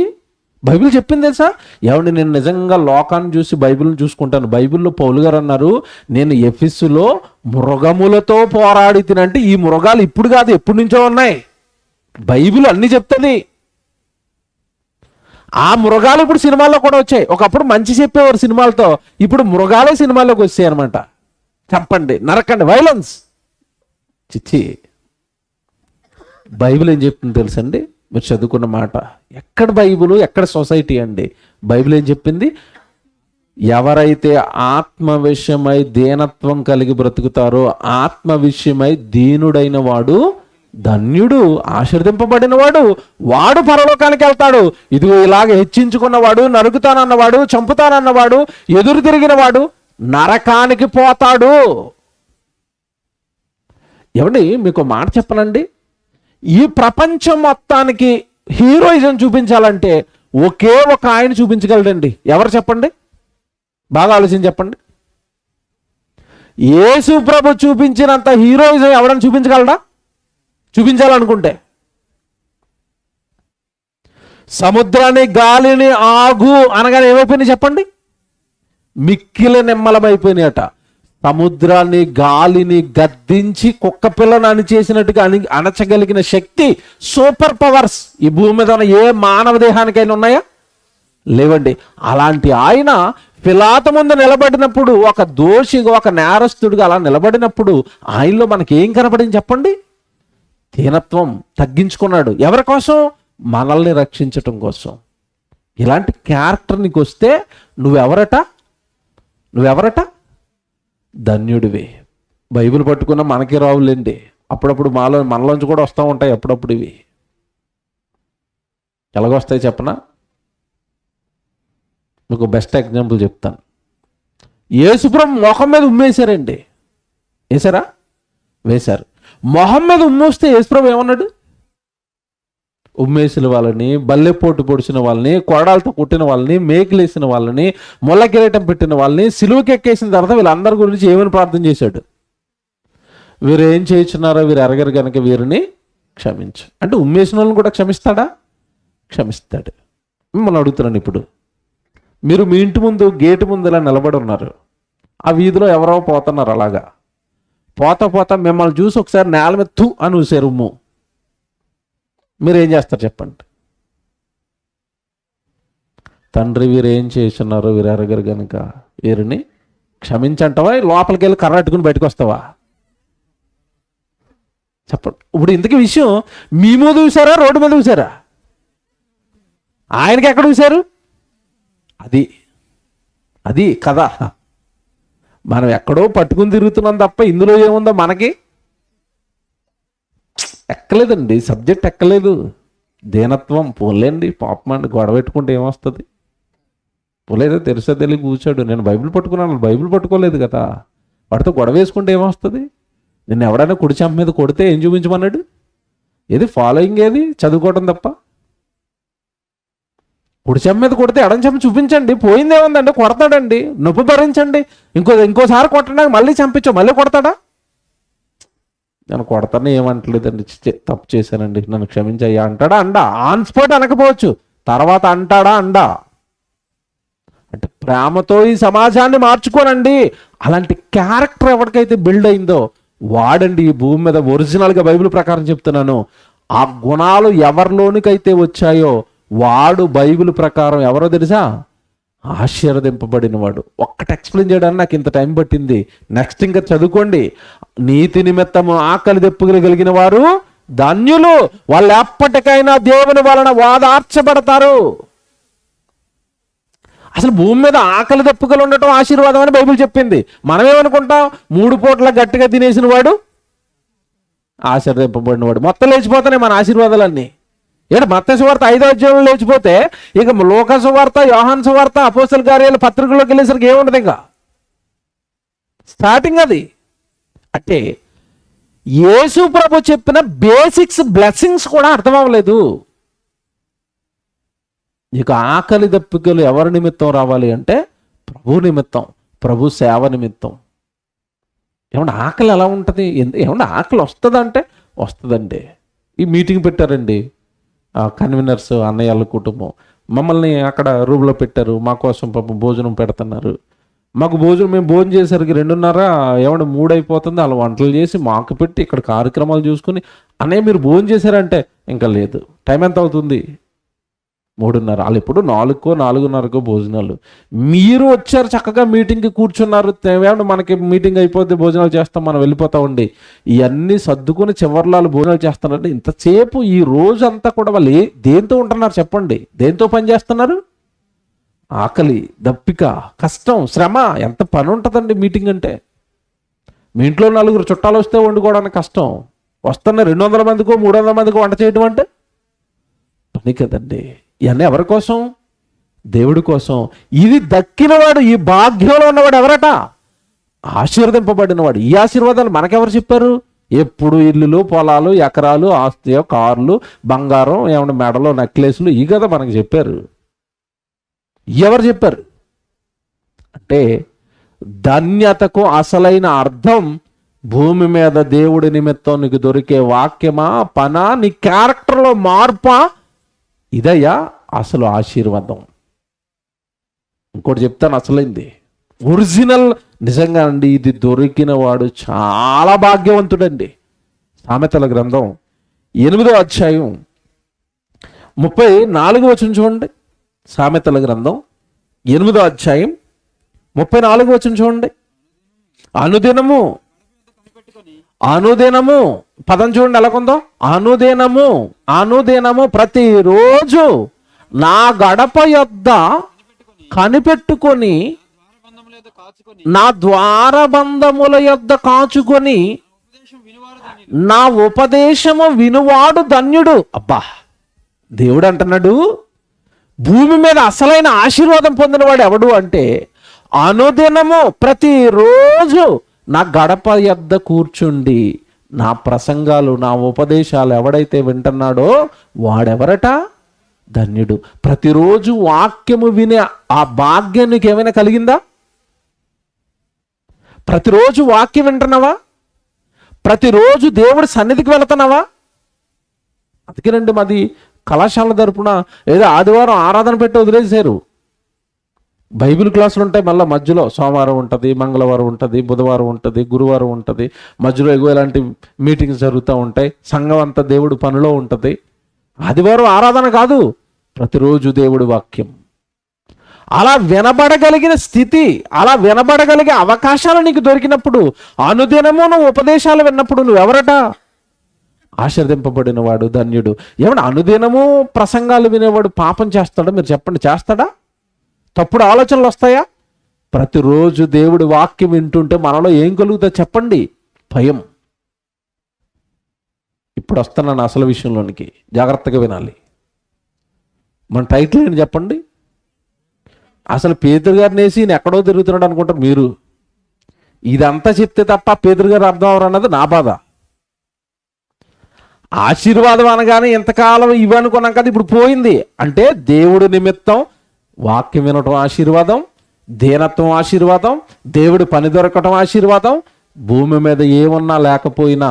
బైబిల్ చెప్పింది తెలుసా? ఏమండి, నేను నిజంగా లోకాన్ని చూసి బైబిల్ని చూసుకుంటాను. బైబిల్లో పౌలు గారు అన్నారు, నేను ఎఫెసులో మృగములతో పోరాడి తినంటే, ఈ మృగాలు ఇప్పుడు కాదు ఎప్పటి నుంచో ఉన్నాయి. బైబిల్ అన్ని చెప్తుంది. ఆ మృగాలు ఇప్పుడు సినిమాల్లో కూడా వచ్చాయి. ఒకప్పుడు మంచి చెప్పేవారు సినిమాలతో, ఇప్పుడు మృగాలే సినిమాల్లోకి వచ్చాయి అనమాట. చంపండి, నరకండి, వైలెన్స్. చిచ్చి, బైబిల్ ఏం చెప్తుంది తెలుసండి? మీరు చదువుకున్న మాట. ఎక్కడ బైబిల్, ఎక్కడ సొసైటీ అండి? బైబిల్ ఏం చెప్పింది? ఎవరైతే ఆత్మ విషయమై దీనత్వం కలిగి బ్రతుకుతారో, ఆత్మ విషయమై దీనుడైన వాడు ధన్యుడు, ఆశీర్వదింపబడిన వాడు, వాడు పరలోకానికి వెళ్తాడు. ఇదిగో ఇలాగ హెచ్చించుకున్నవాడు, నరుకుతానన్నవాడు, చంపుతానన్నవాడు, ఎదురు తిరిగిన వాడు నరకానికి పోతాడు. ఏమండి, మీకు మాట చెప్పనండి, ఈ ప్రపంచం మొత్తానికి హీరోయిజం చూపించాలంటే ఒకే ఒక ఆయన చూపించగలడండి. ఎవరు చెప్పండి? బాగా ఆలోచించి చెప్పండి. యేసు ప్రభు చూపించినంత హీరోయిజం ఎవడని చూపించగలడా? చూపించాలనుకుంటే సముద్రాన్ని, గాలిని, ఆగు అనగానే ఏమైపోయినాయి చెప్పండి? మిక్కిలి నిమ్మలమైపోయినాయట. సముద్రాన్ని, గాలిని గద్దించి కుక్క పిల్లను అణిచేసినట్టుగా అణచగలిగిన శక్తి, సూపర్ పవర్స్ ఈ భూమి మీద ఉన్న ఏ మానవ దేహానికైనా ఉన్నాయా? లేవండి. అలాంటి ఆయన పిలాతు ముందు నిలబడినప్పుడు, ఒక దోషిగా, ఒక నేరస్తుడిగా అలా నిలబడినప్పుడు ఆయనలో మనకి ఏం కనపడింది చెప్పండి? దీనత్వం. తగ్గించుకున్నాడు. ఎవరి కోసం? మనల్ని రక్షించటం కోసం. ఇలాంటి క్యారెక్టర్ నీకు వస్తే నువ్వెవరట? ధన్యుడివి. బైబిల్ పట్టుకున్న మనకి రావులేండి, అప్పుడప్పుడు మనలోంచి కూడా వస్తూ ఉంటాయి అప్పుడప్పుడు. ఇవి ఎలాగొస్తాయి చెప్పనా? మీకు బెస్ట్ ఎగ్జాంపుల్ చెప్తాను. యేసుప్రభు మొహం మీద ఉమ్మేశారండి. వేశారా? వేశారు. మొహం మీద ఉమ్మేస్తే యేసుప్రభు ఏమన్నాడు? ఉమ్మేసిన వాళ్ళని, బల్లెపోటు పొడిచిన వాళ్ళని, కొరడాలతో కొట్టిన వాళ్ళని, మేకులేసిన వాళ్ళని, ముళ్ళ కిరీటం పెట్టిన వాళ్ళని, సిలువకి ఎక్కేసిన తర్వాత వీళ్ళందరి గురించి ఏమని ప్రార్థన చేశాడు? వీరు ఏం చేయించున్నారో వీరు ఎరగరు కనుక వీరిని క్షమించు. అంటే ఉమ్మేసిన వాళ్ళని కూడా క్షమిస్తాడా? క్షమిస్తాడు. మిమ్మల్ని అడుగుతున్నాను ఇప్పుడు, మీరు మీ ఇంటి ముందు గేటు ముందు ఇలా నిలబడి ఉన్నారు. ఆ వీధిలో ఎవరో పోతున్నారు. అలాగా పోతా మిమ్మల్ని చూసి ఒకసారి నేల మీద తు అని ఊసారు ఉమ్ము. మీరు ఏం చేస్తారు చెప్పండి? తండ్రి, వీరు ఏం చేస్తున్నారో వీరు ఎరగరు కనుక వీరిని క్షమించంటావా? లోపలికి వెళ్ళి కర్ర అట్టుకుని బయటకు వస్తావా? చెప్పండి. ఇప్పుడు ఇంతకీ విషయం, మీ మీద చూసారా, రోడ్డు మీద చూసారా? ఆయనకి ఎక్కడ చూశారు? అది కదా. మనం ఎక్కడో పట్టుకుని తిరుగుతున్నాం తప్ప ఇందులో ఏముందో మనకి ఎక్కలేదండి. సబ్జెక్ట్ ఎక్కలేదు. దీనత్వం. పోలేండి, పాపం అండి, గొడవ పెట్టుకుంటే ఏమొస్తుంది? పోలేదో తెలుసా తెలియ కూర్చోడు. నేను బైబిల్ పట్టుకున్నాను, బైబిల్ పట్టుకోలేదు కదా. వాడితో గొడవ వేసుకుంటే ఏమొస్తుంది? నిన్ను ఎవడైనా కుడి చెంప మీద కొడితే ఏం చూపించమన్నాడు? ఏది ఫాలోయింగ్? ఏది చదువుకోవడం తప్ప? కుడి చెంప మీద కొడితే ఎడం చెంప చూపించండి, పోయిందేముందండి? కొడతాడండి, నొప్పి భరించండి, ఇంకోసారి కొట్టడానికి మళ్ళీ చంపించు, మళ్ళీ కొడతాడా? నేను కొడతానే ఏమంటలేదండి, తప్పు చేశానండి, నన్ను క్షమించయ్యా అంటాడా? అండా. ఆన్ స్పాట్ అనకపోవచ్చు, తర్వాత అంటాడా? అండా. అంటే ప్రేమతో ఈ సమాజాన్ని మార్చుకోనండి. అలాంటి క్యారెక్టర్ ఎవరికైతే బిల్డ్ అయిందో వాడండి ఈ భూమి మీద ఒరిజినల్గా బైబిల్ ప్రకారం చెప్తున్నాను. ఆ గుణాలు ఎవరిలోనికైతే వచ్చాయో వాడు బైబిల్ ప్రకారం ఎవరో తెలుసా? ఆశీర్వదింపబడిన వాడు. ఒక్కటి ఎక్స్ప్లెయిన్ చేయడానికి నాకు ఇంత టైం పట్టింది. నెక్స్ట్ ఇంకా చదువుకోండి. నీతి నిమిత్తము ఆకలి దెప్పుగలిగిన వారు ధన్యులు, వాళ్ళు ఎప్పటికైనా దేవుని వలన వాదార్చబడతారు. అసలు భూమి మీద ఆకలి దప్పుకలు ఉండటం ఆశీర్వాదం అని బైబిల్ చెప్పింది. మనమేమనుకుంటాం? 3 పూట్ల గట్టిగా తినేసిన వాడు ఆశీర్వదింపబడిన వాడు. మొత్తం లేచిపోతానే మన ఆశీర్వాదాలన్నీ. ఇక్కడ మత్తయి సువార్త 5వ అధ్యాయంలో లేచిపోతే ఇక లూకా సువార్త, యోహాను సువార్త, అపోస్తల కార్యాల పత్రికల్లోకి వెళ్ళేసరికి ఏముండదు. ఇంకా స్టార్టింగ్ అది. అంటే యేసు ప్రభు చెప్పిన బేసిక్స్, బ్లెస్సింగ్స్ కూడా అర్థం అవ్వలేదు. ఇక ఆకలి దప్పికలు ఎవరి నిమిత్తం రావాలి అంటే ప్రభు నిమిత్తం, ప్రభు సేవ నిమిత్తం. ఏమన్నా ఆకలి ఎలా ఉంటుంది? ఏమన్నా ఆకలి వస్తుందంటే వస్తుందండి. ఈ మీటింగ్ పెట్టారండి కన్వీనర్స్, అన్నయ్య వాళ్ళ కుటుంబం మమ్మల్ని అక్కడ రూమ్లో పెట్టారు. మా కోసం పాపం భోజనం పెడుతున్నారు. మాకు మేము భోజనం చేసరికి 2:30 ఏమన్నా 3 అయిపోతుంది. వాళ్ళు వంటలు చేసి మాకు పెట్టి ఇక్కడ కార్యక్రమాలు చూసుకుని, అన్నయ్య మీరు భోజనం చేశారంటే ఇంకా లేదు. టైం ఎంత అవుతుంది? 3:30. వాళ్ళు ఎప్పుడు 4కో 4:30కో భోజనాలు. మీరు వచ్చారు, చక్కగా మీటింగ్కి కూర్చున్నారు. ఏమన్నా మనకి మీటింగ్ అయిపోతే భోజనాలు చేస్తాం, మనం వెళ్ళిపోతామండి. ఇవన్నీ సర్దుకుని చివర్లాలు భోజనాలు చేస్తున్నారంటే ఇంతసేపు ఈ రోజు అంతా కూడా వాళ్ళు దేంతో ఉంటున్నారు చెప్పండి? దేంతో పని చేస్తున్నారు? ఆకలి, దప్పిక, కష్టం, శ్రమ, ఎంత పని ఉంటుందండి మీటింగ్ అంటే. మీ ఇంట్లో 4 చుట్టాలు వస్తే వండుకోవడానికి కష్టం. వస్తున్న 200 మందికో 300 మందికో వంట చేయడం అంటే పని కదండి. ఇవన్నీ ఎవరి కోసం? దేవుడి కోసం. ఇది దక్కినవాడు, ఈ భాగ్యంలో ఉన్నవాడు ఎవరట? ఆశీర్వదింపబడినవాడు. ఈ ఆశీర్వాదాలు మనకెవరు చెప్పారు? ఎప్పుడు ఇల్లులు, పొలాలు, ఎకరాలు, ఆస్తి, కార్లు, బంగారం, ఏమన్నా మెడలో నెక్లెస్లు, ఈ కదా మనకు చెప్పారు. ఎవరు చెప్పారు అంటే ధన్యతకు అసలైన అర్థం భూమి మీద దేవుడి నిమిత్తం నీకు దొరికే వాక్యమా, పనా, నీ క్యారెక్టర్లో మార్పా, ఇదయ్యా అసలు ఆశీర్వాదం. ఇంకోటి చెప్తాను, అసలైంది ఒరిజినల్. నిజంగా అండి, ఇది దొరికిన వాడు చాలా భాగ్యవంతుడండి. సామెతల గ్రంథం 8వ అధ్యాయం 34వ వచనం చూడండి. సామెతల గ్రంథం 8వ అధ్యాయం 34వ వచనం చూడండి. అనుదినము, అనుదినము, పదం చూడండి ఎలా కొందో. అనుదినము, అనుదినము, ప్రతిరోజు నా గడప యొద్ద కనిపెట్టుకొని, నా ద్వారబంధముల యొద్ద కాచుకొని, నా ఉపదేశము వినువాడు ధన్యుడు. అబ్బా, దేవుడు అంటున్నాడు భూమి మీద అసలైన ఆశీర్వాదం పొందినవాడు ఎవడు అంటే అనుదినము, ప్రతిరోజు నా గడప యొద్ద కూర్చుండి నా ప్రసంగాలు, నా ఉపదేశాలు ఎవడైతే వింటున్నాడో వాడెవరట? ధన్యుడు. ప్రతిరోజు వాక్యము వినే ఆ భాగ్యం నీకు ఏమైనా కలిగిందా? ప్రతిరోజు వాక్యం వింటున్నావా? ప్రతిరోజు దేవుడి సన్నిధికి వెళుతున్నావా? అందుకేనండి మాది కళాశాల తరపున ఏదో ఆదివారం ఆరాధన పెట్టి వదిలేసారు. బైబిల్ క్లాసులు ఉంటాయి, మళ్ళీ మధ్యలో సోమవారం ఉంటుంది, మంగళవారం ఉంటుంది, బుధవారం ఉంటుంది, గురువారం ఉంటుంది, మధ్యలో ఎగువ ఇలాంటి మీటింగ్స్ జరుగుతూ ఉంటాయి. సంఘం అంతా దేవుడు పనిలో ఉంటుంది. ఆదివారం ఆరాధన కాదు, ప్రతిరోజు దేవుడి వాక్యం. అలా వినబడగలిగిన స్థితి, అలా వినబడగలిగే అవకాశాలు నీకు దొరికినప్పుడు, అనుదినము నువ్వు ఉపదేశాలు విన్నప్పుడు నువ్వెవరట? ఆశీర్వదింపబడిన వాడు ధన్యుడు. ఏమన్నా అనుదినము ప్రసంగాలు వినేవాడు పాపం చేస్తాడా? మీరు చెప్పండి, చేస్తాడా? తప్పుడు ఆలోచనలు వస్తాయా? ప్రతిరోజు దేవుడి వాక్యం వింటుంటే మనలో ఏం కలుగుతా చెప్పండి? భయం. ఇప్పుడు వస్తున్నాను అసలు విషయంలోనికి, జాగ్రత్తగా వినాలి. మన టైటిల్ ఏంటి చెప్పండి? అసలు పేతురు గారిని వేసి ఈయన ఎక్కడో తిరుగుతున్నాడు అనుకుంటారు మీరు. ఇదంతా చెప్తే తప్ప పేతురు గారు అర్థం అవరు అన్నది నా బాధ. ఆశీర్వాదం అనగానే ఎంతకాలం ఇవనుకున్నాం కదా, ఇప్పుడు పోయింది. అంటే దేవుడి నిమిత్తం వాక్యం వినటం ఆశీర్వాదం, దీనత్వం ఆశీర్వాదం, దేవుడి పని దొరకటం ఆశీర్వాదం. భూమి మీద ఏమున్నా లేకపోయినా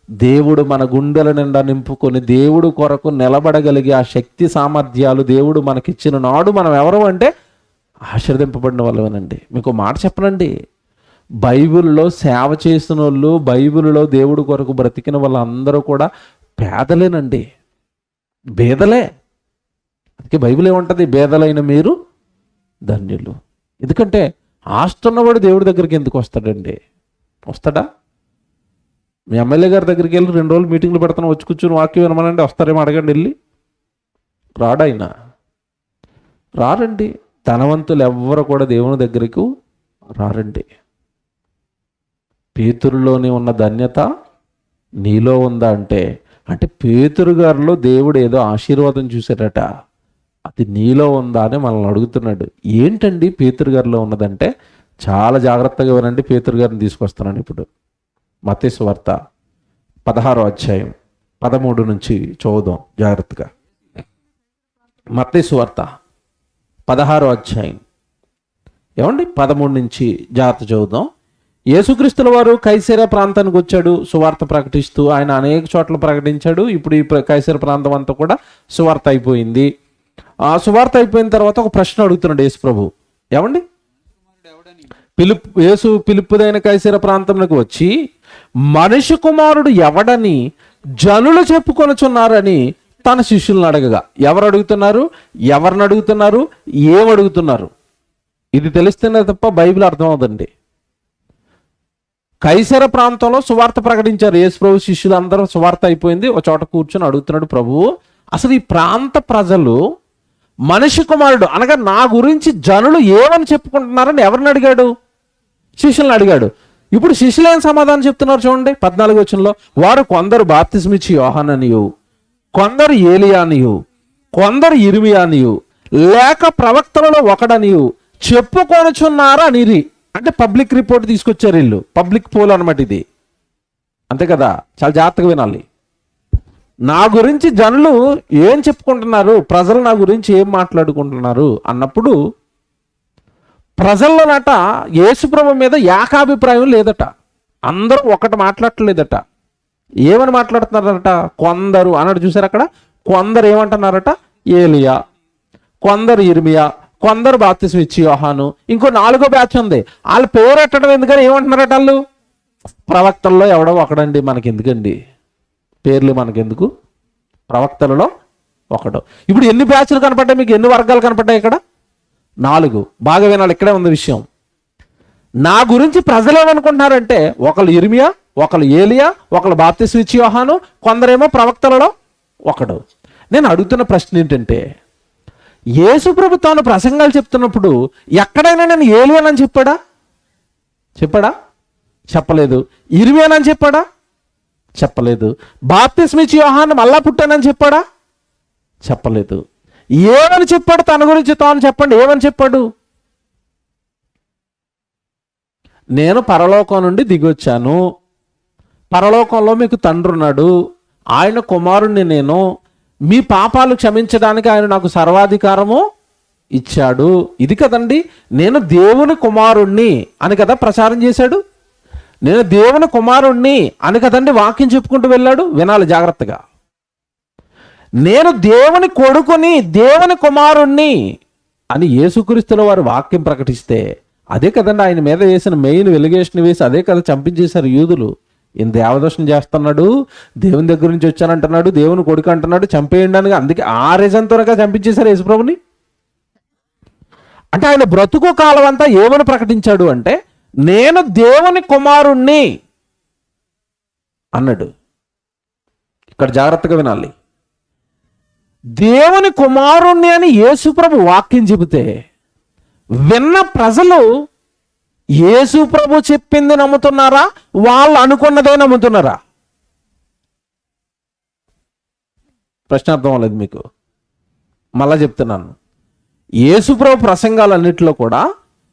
దేవుడు మన గుండెల నిండా నింపుకొని దేవుడు కొరకు నిలబడగలిగే ఆ శక్తి సామర్థ్యాలు దేవుడు మనకిచ్చిన నాడు మనం ఎవరు అంటే ఆశీర్వదింపబడిన వాళ్ళమేనండి. మీకు మాట చెప్పనండి, బైబిల్లో సేవ చేసిన వాళ్ళు, బైబిల్లో దేవుడు కొరకు బ్రతికిన వాళ్ళందరూ కూడా పేదలేనండి, బేదలే. అందుకే బైబిల్ ఏముంటుంది? బేదలైన మీరు ధన్యులు. ఎందుకంటే ఆస్తున్నవాడు దేవుడి దగ్గరికి ఎందుకు వస్తాడండి? వస్తాడా? మీ ఎమ్మెల్యే గారి దగ్గరికి వెళ్ళి 2 రోజులు మీటింగ్లు పెడతాను, వచ్చి కూర్చుని వాక్యం వినమనండి, వస్తారేమో అడగండి వెళ్ళి. రాడైనా రారండి. ధనవంతులు ఎవ్వరు కూడా దేవుని దగ్గరకు రారండి. పేతురులోనే ఉన్న ధన్యత నీలో ఉందా అంటే అంటే పేతురు గారిలో దేవుడు ఏదో ఆశీర్వాదం చూశారట, అది నీలో ఉందా అని మనల్ని అడుగుతున్నాడు. ఏంటండి పేతురు గారిలో ఉన్నదంటే, చాలా జాగ్రత్తగా వినండి. పేతురు గారిని తీసుకొస్తున్నాను ఇప్పుడు. మత్తయి సువార్త 16వ అధ్యాయం 13 నుంచి చదువుదాం జాగ్రత్తగా. మత్తయి సువార్త 16వ అధ్యాయం ఏమండి 13 నుంచి జాగ్రత్త చదువుదాం. యేసుక్రీస్తుల వారు కైసర ప్రాంతానికి వచ్చాడు సువార్త ప్రకటిస్తూ. ఆయన అనేక చోట్ల ప్రకటించాడు. ఇప్పుడు ఈ కైసర ప్రాంతం అంతా కూడా సువార్త అయిపోయింది. ఆ సువార్త అయిపోయిన తర్వాత ఒక ప్రశ్న అడుగుతున్నాడు యేసు ప్రభు. ఏమండి, యేసు పిలుపుదైన కైసర ప్రాంతంలోకి వచ్చి మనిషి కుమారుడు ఎవడని జనులు చెప్పుకొనుచున్నారని తన శిష్యులను అడగగా, ఎవరు అడుగుతున్నారు, ఎవరిని అడుగుతున్నారు, ఏమడుగుతున్నారు, ఇది తెలిస్తేనే తప్ప బైబిల్ అర్థం అవుతుంది. కైసర ప్రాంతంలో సువార్త ప్రకటించారు యేసు ప్రభు శిష్యులు అందరూ. సువార్త అయిపోయింది. ఒక చోట కూర్చొని అడుగుతున్నాడు ప్రభువు, అసలు ఈ ప్రాంత ప్రజలు మనిషి కుమారుడు అనగా నా గురించి జనులు ఏమని చెప్పుకుంటున్నారని ఎవరిని అడిగాడు? శిష్యులను అడిగాడు. ఇప్పుడు శిష్యులు ఏం సమాధానం చెప్తున్నారు చూడండి 14వ వచనంలో. వారు కొందరు బాప్తిస్మిచ్చి యోహాననియు, కొందరు ఏలియానియు, కొందరు ఇర్మియానియు, లేక ప్రవక్తలలో ఒకడనియు చెప్పుకొనుచున్నారు అనిరి. అంటే పబ్లిక్ రిపోర్ట్ తీసుకొచ్చారు వీళ్ళు. పబ్లిక్ పోల్ అనమాట ఇది. అంతే కదా, చాలా జాగ్రత్తగా వినాలి. నా గురించి జనులు ఏం చెప్పుకుంటున్నారు, ప్రజలు నా గురించి ఏం మాట్లాడుకుంటున్నారు అన్నప్పుడు ప్రజల్లోనట యేసుప్రభు మీద ఏకాభిప్రాయం లేదట. అందరూ ఒకటి మాట్లాడలేదట. ఏమని మాట్లాడుతున్నారట? కొందరు అన్నాడు చూసారు అక్కడ. కొందరు ఏమంటున్నారట? ఏలియా, కొందరు ఇర్మియా, కొందరు బాప్తిస్మం ఇచ్చి యోహాను, ఇంకో 4వ బ్యాచ్ ఉంది. వాళ్ళ పేరు ఎట్టడం ఎందుకని ఏమంటున్నారట? వాళ్ళు ప్రవక్తల్లో ఎవడో ఒకడండి, మనకి ఎందుకండి పేర్లు, మనకెందుకు, ప్రవక్తలలో ఒకడు. ఇప్పుడు ఎన్ని బ్యాచ్లు కనపడ్డాయి మీకు? ఎన్ని వర్గాలు కనపడ్డాయి ఇక్కడ? 4. బాగా వినాలి, ఇక్కడే ఉంది విషయం. నా గురించి ప్రజలు ఏమనుకుంటున్నారంటే, ఒకళ్ళు ఇర్మియా, ఒకళ్ళు ఏలియా, ఒకళ్ళు బాప్తిస్మం ఇచ్చి యోహాను, కొందరేమో ప్రవక్తలలో ఒకడు. నేను అడుగుతున్న ప్రశ్న ఏంటంటే, యేసుప్రభు తాను ప్రసంగాలు చెప్తున్నప్పుడు ఎక్కడైనా నేను ఏలియానని చెప్పాడా? చెప్పలేదు. ఇర్మియానని చెప్పాడా? చెప్పలేదు. బాప్తిస్మం ఇచ్చి యోహాను మళ్ళా పుట్టానని చెప్పాడా? చెప్పలేదు. ఏమని చెప్పాడు తన గురించి తాను? చెప్పండి, ఏమని చెప్పాడు? నేను పరలోకం నుండి దిగొచ్చాను, పరలోకంలో మీకు తండ్రి ఉన్నాడు, ఆయన కుమారుణ్ణి నేను, మీ పాపాలు క్షమించడానికి ఆయన నాకు సర్వాధికారము ఇచ్చాడు. ఇది కదండి, నేను దేవుని కుమారుణ్ణి అని కదా ప్రచారం చేశాడు. నేను దేవుని కుమారుణ్ణి అని కదండి వాక్యం చెప్పుకుంటూ వెళ్ళాడు. వినాలి జాగ్రత్తగా. నేను దేవుని కొడుకుని, దేవుని కుమారుణ్ణి అని యేసుక్రీస్తుల వారు వాక్యం ప్రకటిస్తే అదే కదండి ఆయన మీద వేసిన మెయిన్ వెలిగేషన్ వేసి అదే కదా చంపించేశారు యూదులు. ఈయన దేవదర్శనం చేస్తున్నాడు, దేవుని దగ్గర నుంచి వచ్చానంటున్నాడు, దేవుని కొడుకు అంటున్నాడు, చంపేయండి అని. అందుకే ఆ రీజన్తోనగా చంపించేశారు యేసుప్రభుని. అంటే ఆయన బ్రతుకు కాలం అంతా ఏమని ప్రకటించాడు అంటే, నేను దేవుని కుమారుణ్ణి అన్నాడు. ఇక్కడ జాగ్రత్తగా వినాలి. దేవుని కుమారుణ్ణి అని యేసుప్రభు వాక్యం చెబితే విన్న ప్రజలు యేసుప్రభు చెప్పింది నమ్ముతున్నారా, వాళ్ళు అనుకున్నదే నమ్ముతున్నారా? ప్రశ్న అర్థం అవ్వలేదు మీకు? మళ్ళా చెప్తున్నాను. యేసుప్రభు ప్రసంగాలన్నింటిలో కూడా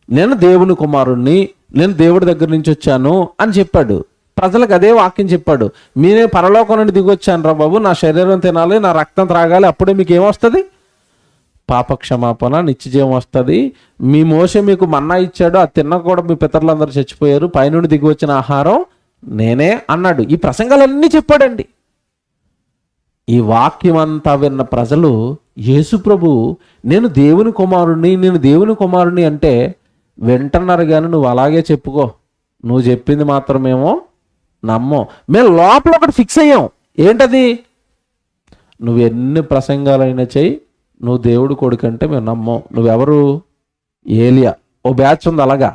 నేను దేవుని కుమారుణ్ణి, నేను దేవుడి దగ్గర నుంచి వచ్చాను అని చెప్పాడు. ప్రజలకు అదే వాక్యం చెప్పాడు. మీరే పరలోకం నుండి దిగొచ్చాను రా బాబు, నా శరీరం తినాలి, నా రక్తం త్రాగాలి, అప్పుడే మీకు ఏమొస్తుంది? పాపక్షమాపణ, నిత్యజీవం వస్తుంది. మీ మోషే మీకు మన్నా ఇచ్చాడు, అది తిన్నా కూడా మీ పితరులందరూ చచ్చిపోయారు, పైనుండి దిగి వచ్చిన ఆహారం నేనే అన్నాడు. ఈ ప్రసంగాలన్నీ చెప్పాడండి. ఈ వాక్యం అంతా విన్న ప్రజలు యేసుప్రభు నేను దేవుని కుమారుణ్ణి, నేను దేవుని కుమారుణ్ణి అంటే వింటున్నారు కానీ నువ్వు అలాగే చెప్పుకో, నువ్వు చెప్పింది మాత్రమేమో నమ్మో. మేము లోపల ఒకటి ఫిక్స్ అయ్యాం. ఏంటది? నువ్వు ఎన్ని ప్రసంగాలైనా చెయ్యి, నువ్వు దేవుడు కొడుకంటే మేము నమ్మం. నువ్వెవరు? ఏలియా. ఓ బ్యాచ్ ఉంది అలాగా.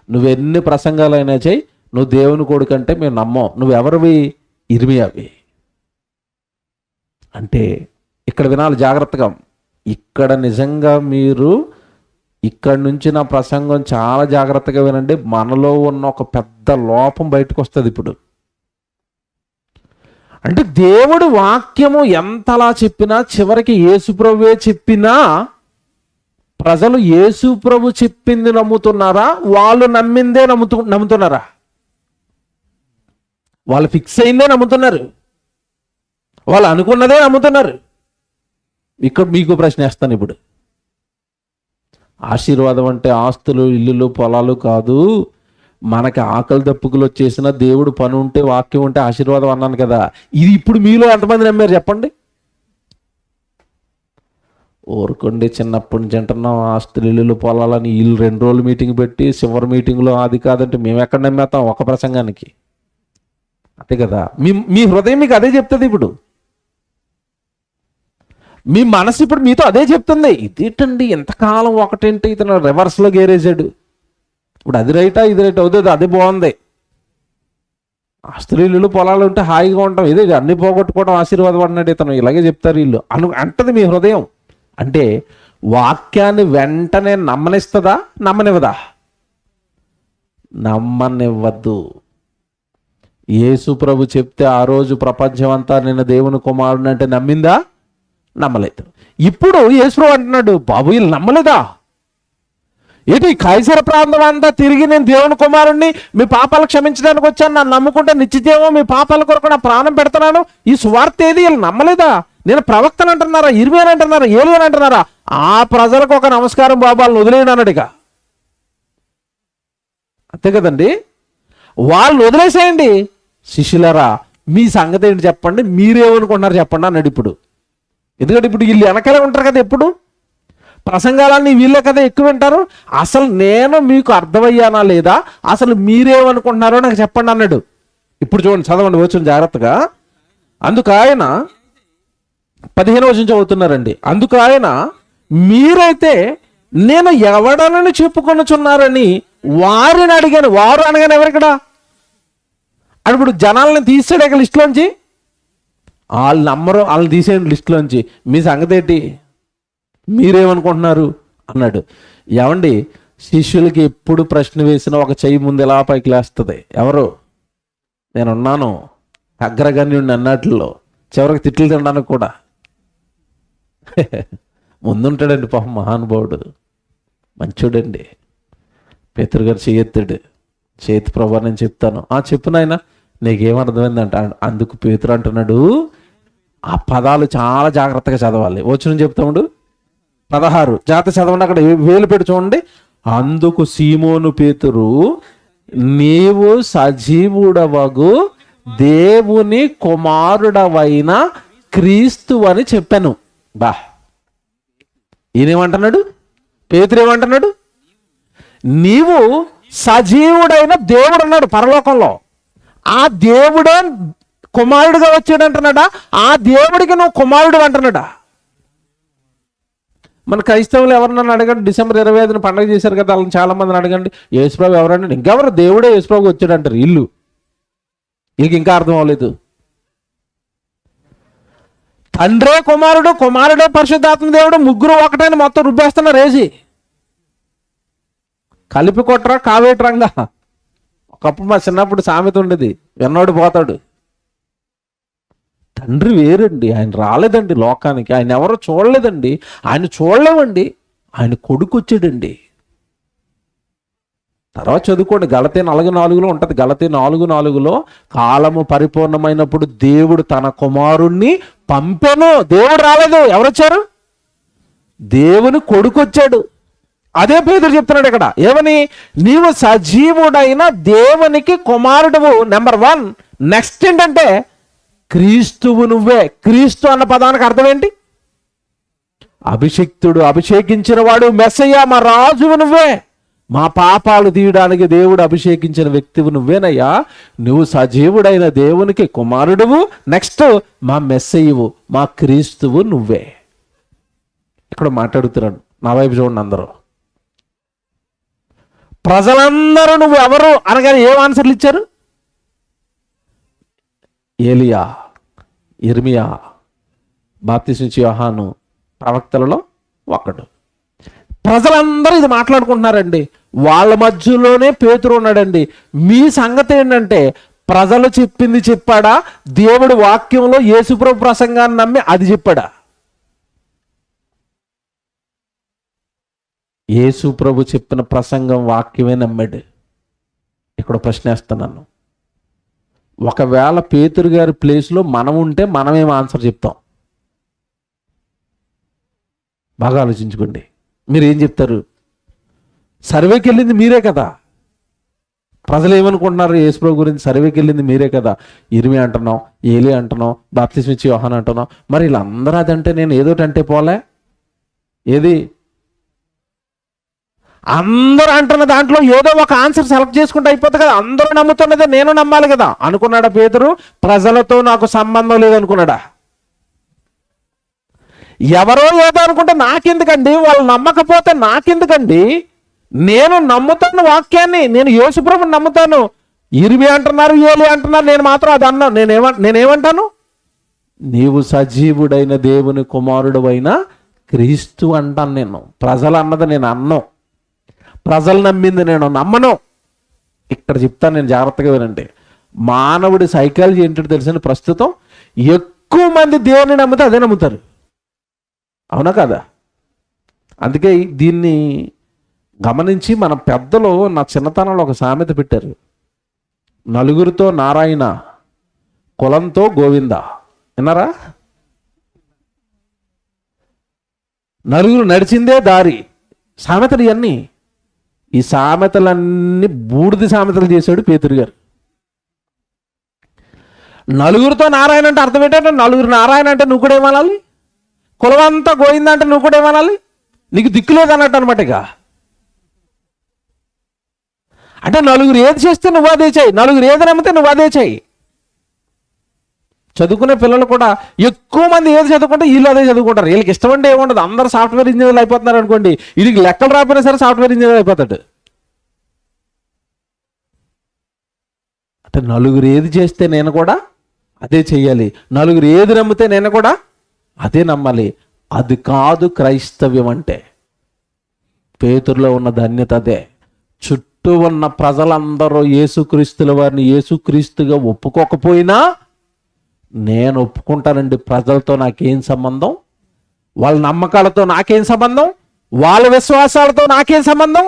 నువ్వెన్ని ప్రసంగాలైనా చెయ్యి, నువ్వు దేవుని కొడుకంటే మేము నమ్మం. నువ్వెవరివి? ఇర్మియావి. అంటే ఇక్కడ వినాలి జాగ్రత్తగా. ఇక్కడ నిజంగా మీరు ఇక్కడి నుంచి నా ప్రసంగం చాలా జాగ్రత్తగా వినండి. మనలో ఉన్న ఒక పెద్ద లోపం బయటకు వస్తుంది ఇప్పుడు. అంటే దేవుడు వాక్యము ఎంతలా చెప్పినా చివరికి యేసుప్రభువే చెప్పినా ప్రజలు యేసుప్రభు చెప్పింది నమ్ముతున్నారా, వాళ్ళు నమ్మిందే నమ్ముతున్నారా? వాళ్ళు ఫిక్స్ అయిందే నమ్ముతున్నారు, వాళ్ళు అనుకున్నదే నమ్ముతున్నారు. ఇక్కడ మీకు ప్రశ్న వేస్తాను ఇప్పుడు. ఆశీర్వాదం అంటే ఆస్తులు, ఇల్లులు, పొలాలు కాదు. మనకి ఆకలి దప్పుకులు వచ్చేసిన దేవుడు పని ఉంటే, వాక్యం ఉంటే ఆశీర్వాదం అన్నాను కదా. ఇది ఇప్పుడు మీలో ఎంతమంది నమ్మారు చెప్పండి? ఊరుకోండి, చిన్నప్పటి నుంచి అంటున్నాం ఆస్తులు, ఇల్లులు, పొలాలని. వీళ్ళు 2 రోజులు మీటింగ్ పెట్టి చివరి మీటింగ్లో అది కాదంటే మేము ఎక్కడ నమ్మేస్తాం ఒక ప్రసంగానికి? అంతే కదా. మీ హృదయం మీకు అదే చెప్తుంది. ఇప్పుడు మీ మనసు ఇప్పుడు మీతో అదే చెప్తుంది. ఇదేంటండి ఎంతకాలం ఒకటేంటి, ఇతను రివర్స్లో గేరేసాడు. ఇప్పుడు అది రైటా ఇది రైట్ అవుతుంది, అదే బాగుంది. ఆస్తులు, ఇల్లులు, పొలాలు ఉంటే హాయిగా ఉంటాం, ఇదే అన్ని పోగొట్టుకోవడం ఆశీర్వాదం అన్నాడు ఇతను. ఇలాగే చెప్తారు వీళ్ళు అంటది మీ హృదయం. అంటే వాక్యాన్ని వెంటనే నమ్మనిస్తుందా, నమ్మనివ్వదా? నమ్మనివ్వద్దు. యేసు ప్రభు చెప్తే ఆ రోజు ప్రపంచం అంతా నిన్న దేవుని కుమారుడు అంటే నమ్మిందా? నమ్మలేదు. ఇప్పుడు యేసు ప్రభు అంటున్నాడు, బాబు వీళ్ళు నమ్మలేదా? ఏంటి కైసర ప్రాంతం అంతా తిరిగి నేను దేవుని కుమారుణ్ణి, మీ పాపాలు క్షమించడానికి వచ్చాను, నన్ను నమ్ముకుంటే నిత్యజీవం, మీ పాపాల కొరకు నా ప్రాణం పెడుతున్నాను, ఈ స్వార్థ ఏది వీళ్ళు నమ్మలేదా? నేను ప్రవక్తను అంటున్నారా, ఇర్మియాని అంటున్నారా, ఏలియాని అంటున్నారా? ఆ ప్రజలకు ఒక నమస్కారం బాబాలను వదిలేయను అన్నాడు. ఇక అంతే కదండి. వాళ్ళు వదిలేసేయండి. శిష్యులారా మీ సంగతి ఏంటి చెప్పండి, మీరేమనుకుంటున్నారు చెప్పండి అన్నాడు. ఇప్పుడు ఎందుకంటే ఇప్పుడు వీళ్ళు వెనకాలే ఉంటారు కదా, ఎప్పుడు ప్రసంగాలన్నీ వీళ్ళే కదా ఎక్కువ వింటారు. అసలు నేను మీకు అర్థమయ్యానా లేదా, అసలు మీరేమనుకుంటున్నారో నాకు చెప్పండి అన్నాడు. ఇప్పుడు చూడండి, చదవండి వచ్చి జాగ్రత్తగా. అందుకు ఆయన 15వ వచనం చదువుతున్నారండి. అందుకు ఆయన మీరైతే నేను ఎవడనని చెప్పుకొనుచున్నారని వారిని అడిగాను. వారు అనగానే ఎవరిక్కడ? అని ఇప్పుడు జనాలను తీసాడు ఇక లిస్టులోంచి. వాళ్ళు నమ్మరు, వాళ్ళని తీసేయండి లిస్టులోంచి. మీ సంగతి ఏంటి, మీరేమనుకుంటున్నారు అన్నాడు. ఏమండి, శిష్యులకి ఎప్పుడు ప్రశ్న వేసినా ఒక చెయ్యి ముందు ఎలా పైకి లేస్తుంది. ఎవరు? నేనున్నాను అగ్రగణ్యుడిని అన్నట్లో, చివరికి తిట్లు తినడానికి కూడా ముందుంటాడండి. పాపం మహానుభావుడు, మంచోడండి. పేతురు గారు చేయెత్తాడు, చేతి ప్రభా నేను చెప్తాను. చెప్పు నాయన, నీకేమర్థమైందంట. అందుకు పేతురు అంటున్నాడు, ఆ పదాలు చాలా జాగ్రత్తగా చదవాలి. వచనం చెప్తాడు 16 జాగ్రత్త చదవండి, అక్కడ వేలు పెట్టి చూడండి. అందుకు సీమోను పేతురు, నీవు సజీవుడవగు దేవుని కుమారుడవైన క్రీస్తు అని చెప్పాను. బా, ఈయనేమంటున్నాడు? పేతురు ఏమంటున్నాడు? నీవు సజీవుడైన దేవుడు అన్నాడు పరలోకంలో. ఆ దేవుడే కుమారుడుగా వచ్చాడు అంటున్నాడా? ఆ దేవుడికి నువ్వు కుమారుడు అంటున్నాడా? మన క్రైస్తవులు ఎవరన్నా అడగండి, డిసెంబర్ 25న పండుగ చేశారు కదా, వాళ్ళని చాలా మందిని అడగండి, యేసుప్రభు ఎవరంటే ఇంకెవరు, దేవుడే యేసుప్రభు వచ్చాడు అంటారు ఇల్లు. వీళ్ళకి ఇంకా అర్థం అవ్వలేదు. తండ్రే కుమారుడు, కుమారుడే పరిశుద్ధాత్మ దేవుడు, ముగ్గురు ఒకటైన మొత్తం రుబ్బేస్తున్నారు రేసి. కలిపి కొట్టరా కావేట్రంగా. ఒకప్పుడు మా చిన్నప్పుడు సామెత ఉండేది, విన్నోడు పోతాడు. తండ్రి వేరండి, ఆయన రాలేదండి లోకానికి, ఆయన ఎవరో చూడలేదండి, ఆయన చూడలేమండి, ఆయన కొడుకు వచ్చాడండి. తర్వాత చదువుకోండి, గలతీ 4:4 ఉంటుంది. గలతీ 4:4 కాలము పరిపూర్ణమైనప్పుడు దేవుడు తన కుమారుణ్ణి పంపెను. దేవుడు రాలేదు, ఎవరొచ్చారు? దేవుని కొడుకు వచ్చాడు. అదే పేతురు చెప్తున్నాడు ఇక్కడ. ఏమని? నీవు సజీవుడైన దేవునికి కుమారుడువు. నెంబర్ 1. నెక్స్ట్ ఏంటంటే క్రీస్తువు నువ్వే. క్రీస్తు అన్న పదానికి అర్థం ఏంటి? అభిషిక్తుడు, అభిషేకించిన వాడు, మెస్సయ్య, మా రాజువు నువ్వే. మా పాపాలు తీయడానికి దేవుడు అభిషేకించిన వ్యక్తివు నువ్వేనయ్యా. నువ్వు సజీవుడైన దేవునికి కుమారుడువు. నెక్స్ట్ మా మెస్సయ్యవు, మా క్రీస్తువు నువ్వే. ఇక్కడ మాట్లాడుతున్నాడు. నా వైపు చూడండి అందరూ. ప్రజలందరూ నువ్వు ఎవరు అనగానే ఏం ఆన్సర్లు ఇచ్చారు? ఏలియా, ఇర్మియా, బాప్తిస్మిచ్చే యోహాను, ప్రవక్తలలో ఒకడు. ప్రజలందరూ ఇది మాట్లాడుకుంటున్నారండి. వాళ్ళ మధ్యలోనే పేతురు ఉన్నాడండి. మీ సంగతి ఏంటంటే ప్రజలు చెప్పింది చెప్పాడా, దేవుడు వాక్యంలో యేసుప్రభు ప్రసంగాన్ని నమ్మి అది చెప్పాడా? యేసుప్రభు చెప్పిన ప్రసంగం వాక్యమే నమ్మాడు. ఇక్కడ ప్రశ్న వేస్తున్నాను, ఒకవేళ పేతురు గారి ప్లేస్లో మనం ఉంటే మనమేం ఆన్సర్ చెప్తాం? బాగా ఆలోచించుకోండి. మీరు ఏం చెప్తారు? సర్వేకి వెళ్ళింది మీరే కదా. ప్రజలు ఏమనుకుంటున్నారు యేసుప్రభు గురించి? సర్వేకి వెళ్ళింది మీరే కదా. ఇర్మీ అంటున్నాం, ఏలీ అంటున్నాం, బాప్తిస్మ ఇచ్చే యోహాను అంటున్నాం. మరి వీళ్ళందరూ అదంటే నేను ఏదోటి అంటే పోలే. ఏది అందరూ అంటున్న దాంట్లో ఏదో ఒక ఆన్సర్ సెలెక్ట్ చేసుకుంటే అయిపోతుంది కదా. అందరూ నమ్ముతున్నదే నేను నమ్మాలి కదా అనుకున్నాడా పేతురు? ప్రజలతో నాకు సంబంధం లేదనుకున్నాడా? ఎవరో ఏదో అనుకుంటే నాకెందుకండి, వాళ్ళు నమ్మకపోతే నాకెందుకండి? నేను నమ్ముతాను వాక్యాన్ని, నేను యేసుప్రభుని నమ్ముతాను. ఇర్మీ అంటున్నారు, ఏలీ అంటున్నారు, నేను మాత్రం అది అన్నా. నేనేమంటాను? నీవు సజీవుడైన దేవుని కుమారుడు అయిన క్రీస్తు అంటాను నేను. ప్రజలు అన్నది నేను అన్నం, ప్రజలు నమ్మింది నేను నమ్మను. ఇక్కడ చెప్తాను నేను, జాగ్రత్తగా వినండి. మానవుడి సైకాలజీ ఏంటో తెలుసండి? ప్రస్తుతం ఎక్కువ మంది దేవుని నమ్మితే అదే నమ్ముతారు. అవునా కదా? అందుకే దీన్ని గమనించి మన పెద్దలు నా చిన్నతనంలో ఒక సామెత పెట్టారు. నలుగురితో నారాయణ, కులంతో గోవింద. విన్నారా? నలుగురు నడిచిందే దారి. సామెతలు ఇవన్నీ. ఈ సామెతలన్నీ బూడిది సామెతలు చేశాడు పేతురు గారు. నలుగురితో నారాయణ అంటే అర్థం ఏంటంటే, నలుగురు నారాయణ అంటే నువ్వు కూడా ఏమనాలి? కులమంతా గోయిందా అంటే నువ్వు కూడా ఏమనాలి? నీకు దిక్కు లేదన్నట్టు అనమాట. ఇక అంటే నలుగురు ఏది చేస్తే నువ్వు అదే చేయి, నలుగురు ఏది నమ్మితే నువ్వు అదే చేయి. చదువుకునే పిల్లలు కూడా ఎక్కువ మంది ఏది చదువుకుంటే వీళ్ళు అదే చదువుకుంటారు. వీళ్ళకి ఇష్టమంటే ఏముండదు. అందరూ సాఫ్ట్వేర్ ఇంజనీర్లు అయిపోతున్నారు అనుకోండి, వీడికి లెక్కలు రాకపోయినా సరే సాఫ్ట్వేర్ ఇంజనీర్ అయిపోతాడు. అంటే నలుగురు ఏది చేస్తే నేను కూడా అదే చెయ్యాలి, నలుగురు ఏది నమ్మితే నేను కూడా అదే నమ్మాలి. అది కాదు క్రైస్తవ్యం అంటే. పేతురులో ఉన్న ధన్యత అదే. చుట్టూ ఉన్న ప్రజలందరూ యేసుక్రీస్తుల వారిని యేసుక్రీస్తుగా ఒప్పుకోకపోయినా నేను ఒప్పుకుంటానండి. ప్రజలతో నాకేం సంబంధం? వాళ్ళ నమ్మకాలతో నాకేం సంబంధం? వాళ్ళ విశ్వాసాలతో నాకేం సంబంధం?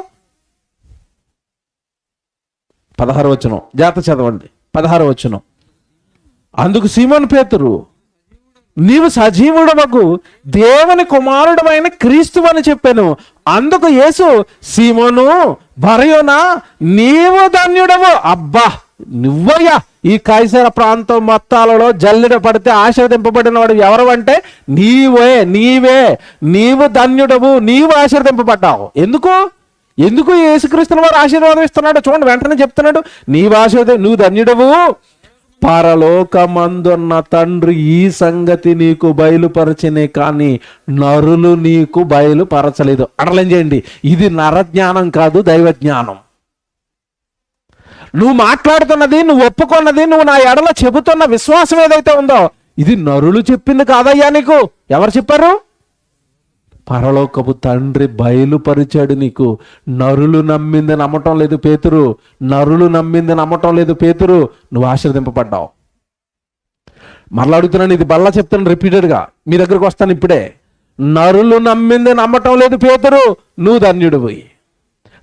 16వ వచనం జాగ్రత్త చదవండి. 16వ వచనం. అందుకు సీమోను పేతురు, నీవు సజీవుడవగు దేవుని కుమారుడమైన క్రీస్తు అని చెప్పాను. అందుకు యేసు, సీమోను బరయోనా, నీవు ధన్యుడవు. అబ్బా, నువ్వయ్యా ఈ కైసర ప్రాంతం మొత్తాలలో జల్లిడ పడితే ఆశీర్వదింపబడిన వాడు ఎవరు అంటే నీవు ధన్యుడవు, నీవు ఆశీర్వదింపబడ్డావు. ఎందుకు యేసుక్రీస్తుల వారు ఆశీర్వాదం ఇస్తున్నాడు? చూడండి, వెంటనే చెప్తున్నాడు, నువ్వు ధన్యుడవు, పరలోకమందున్న తండ్రి ఈ సంగతి నీకు బయలుపరచనే కానీ నరులు నీకు బయలుపరచలేదు. అండర్లైన్ చేయండి, ఇది నరజ్ఞానం కాదు, దైవ జ్ఞానం. నువ్వు మాట్లాడుతున్నది, నువ్వు ఒప్పుకున్నది, నువ్వు నా ఎడలో చెబుతున్న విశ్వాసం ఏదైతే ఉందో ఇది నరులు చెప్పింది కాదయ్యా. నీకు ఎవరు చెప్పారు? పరలోకపు తండ్రి బయలుపరిచాడు నీకు. నరులు నమ్మింది నమ్మటం లేదు పేతురు, నరులు నమ్మింది నమ్మటం లేదు పేతురు. నువ్వు ఆశీర్వదింపబడ్డావు. మరలా అడుగుతున్నాను, ఇది బల్లా చెప్తాను రిపీటెడ్గా, మీ దగ్గరకు వస్తాను ఇప్పుడే. నరులు నమ్మింది నమ్మటం లేదు పేతురు, నువ్వు ధన్యుడివి.